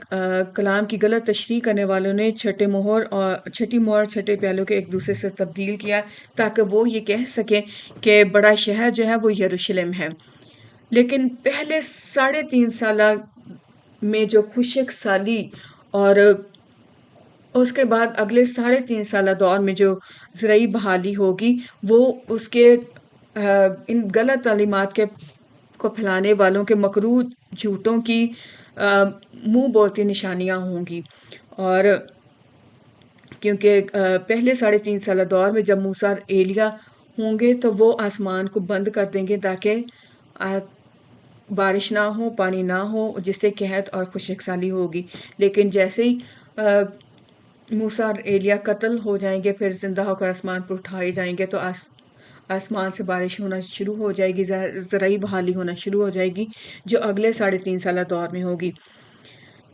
کلام کی غلط تشریح کرنے والوں نے چھٹی مہر اور چھٹے پیالوں کے ایک دوسرے سے تبدیل کیا تاکہ وہ یہ کہہ سکیں کہ بڑا شہر جو ہے وہ یروشلم ہے۔ لیکن پہلے 3.5 سالہ میں جو خشک سالی اور اس کے بعد اگلے 3.5 سالہ دور میں جو زرعی بحالی ہوگی، وہ اس کے ان غلط تعلیمات کو پھیلانے والوں کے مکروہ جھوٹوں کی منہ بولتی نشانیاں ہوں گی۔ اور کیونکہ پہلے 3.5 سالہ دور میں جب موسیٰ اور ایلیا ہوں گے تو وہ آسمان کو بند کر دیں گے تاکہ بارش نہ ہو، پانی نہ ہو، جس سے قحط اور خشک سالی ہوگی۔ لیکن جیسے ہی موسیٰ اور ایلیا قتل ہو جائیں گے، پھر زندہ ہو کر آسمان پر اٹھائے جائیں گے، تو آسمان سے بارش ہونا شروع ہو جائے گی، زرعی بحالی ہونا شروع ہو جائے گی، جو اگلے 3.5 سالہ دور میں ہوگی۔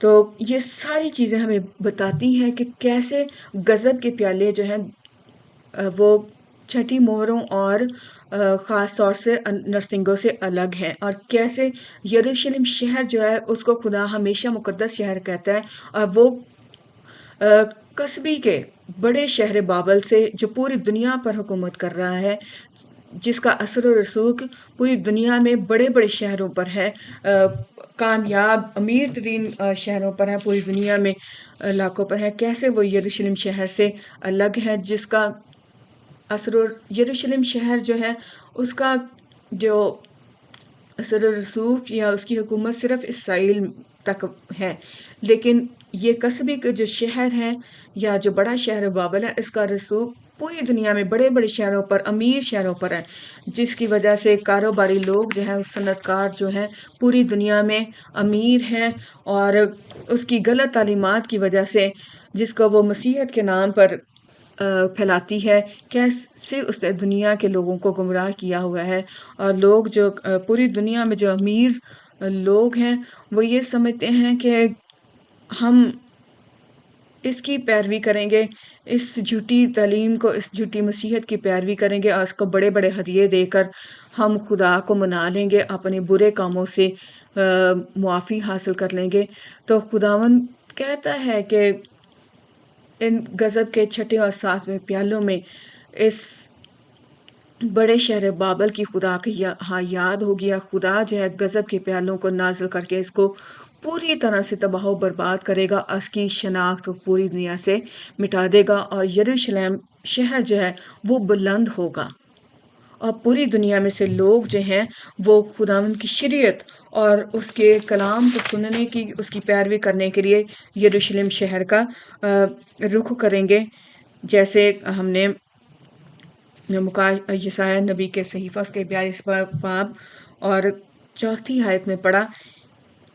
تو یہ ساری چیزیں ہمیں بتاتی ہیں کہ کیسے غضب کے پیالے جو ہیں وہ چھٹی مہروں اور خاص طور سے نرسنگوں سے الگ ہیں، اور کیسے یروشلم شہر جو ہے اس کو خدا ہمیشہ مقدس شہر کہتا ہے، اور وہ قصبی کے بڑے شہر بابل سے جو پوری دنیا پر حکومت کر رہا ہے، جس کا اثر و رسوخ پوری دنیا میں بڑے بڑے شہروں پر ہے، کامیاب امیر ترین شہروں پر ہے، پوری دنیا میں علاقوں پر ہے، کیسے وہ یروشلم شہر سے الگ ہے، جس کا یروشلم شہر جو ہے اس کا جو اثر و رسوخ یا اس کی حکومت صرف اسرائیل تک ہے، لیکن یہ قصبی کے جو شہر ہے یا جو بڑا شہر بابل ہے، اس کا رسوخ پوری دنیا میں بڑے بڑے شہروں پر، امیر شہروں پر ہے، جس کی وجہ سے کاروباری لوگ جو ہیں، صنعت کار جو ہیں، پوری دنیا میں امیر ہیں، اور اس کی غلط تعلیمات کی وجہ سے، جس کو وہ مسیحیت کے نام پر پھیلاتی ہے، کیسے اس نے دنیا کے لوگوں کو گمراہ کیا ہوا ہے، اور لوگ جو پوری دنیا میں جو امیر لوگ ہیں وہ یہ سمجھتے ہیں کہ ہم اس کی پیروی کریں گے، اس جھوٹی تعلیم کو، اس جھوٹی مسیحیت کی پیروی کریں گے، اور اس کو بڑے بڑے ہدیے دے کر ہم خدا کو منا لیں گے، اپنے برے کاموں سے معافی حاصل کر لیں گے۔ تو خداوند کہتا ہے کہ ان غضب کے چھٹے اور 7ویں پیالوں میں اس بڑے شہر بابل کی خدا کی یاد ہوگی، یا خدا جو ہے غضب کے پیالوں کو نازل کر کے اس کو پوری طرح سے تباہ و برباد کرے گا، اس کی شناخت کو پوری دنیا سے مٹا دے گا، اور یروشلم شہر جو ہے وہ بلند ہوگا، اور پوری دنیا میں سے لوگ جو ہیں وہ خداوند کی شریعت اور اس کے کلام کو سننے کی، اس کی پیروی کرنے کے لیے یروشلم شہر کا رخ کریں گے، جیسے ہم نے یسایہ نبی کے صحیفہ کے 42 باب اور 4 آیت میں پڑھا،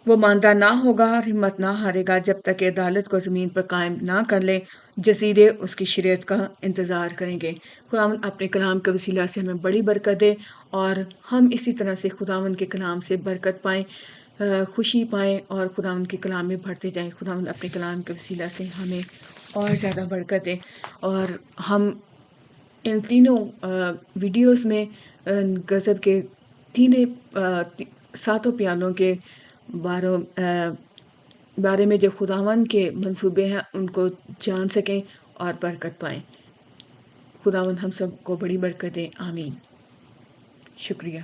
وہ ماندہ نہ ہوگا اور ہمت نہ ہارے گا جب تک کہ عدالت کو زمین پر قائم نہ کر لے، جزیرے اس کی شریعت کا انتظار کریں گے۔ خداوند اپنے کلام کے وسیلہ سے ہمیں بڑی برکت دے، اور ہم اسی طرح سے خداوند کے کلام سے برکت پائیں، خوشی پائیں، اور خداوند کے کلام میں بڑھتے جائیں۔ خداوند اپنے کلام کے وسیلہ سے ہمیں اور زیادہ برکت دے، اور ہم ان تینوں ویڈیوز میں غضب کے 7 پیالوں کے بارے میں جو خداوند کے منصوبے ہیں ان کو جان سکیں اور برکت پائیں۔ خداوند ہم سب کو بڑی برکت دے، آمین۔ شکریہ۔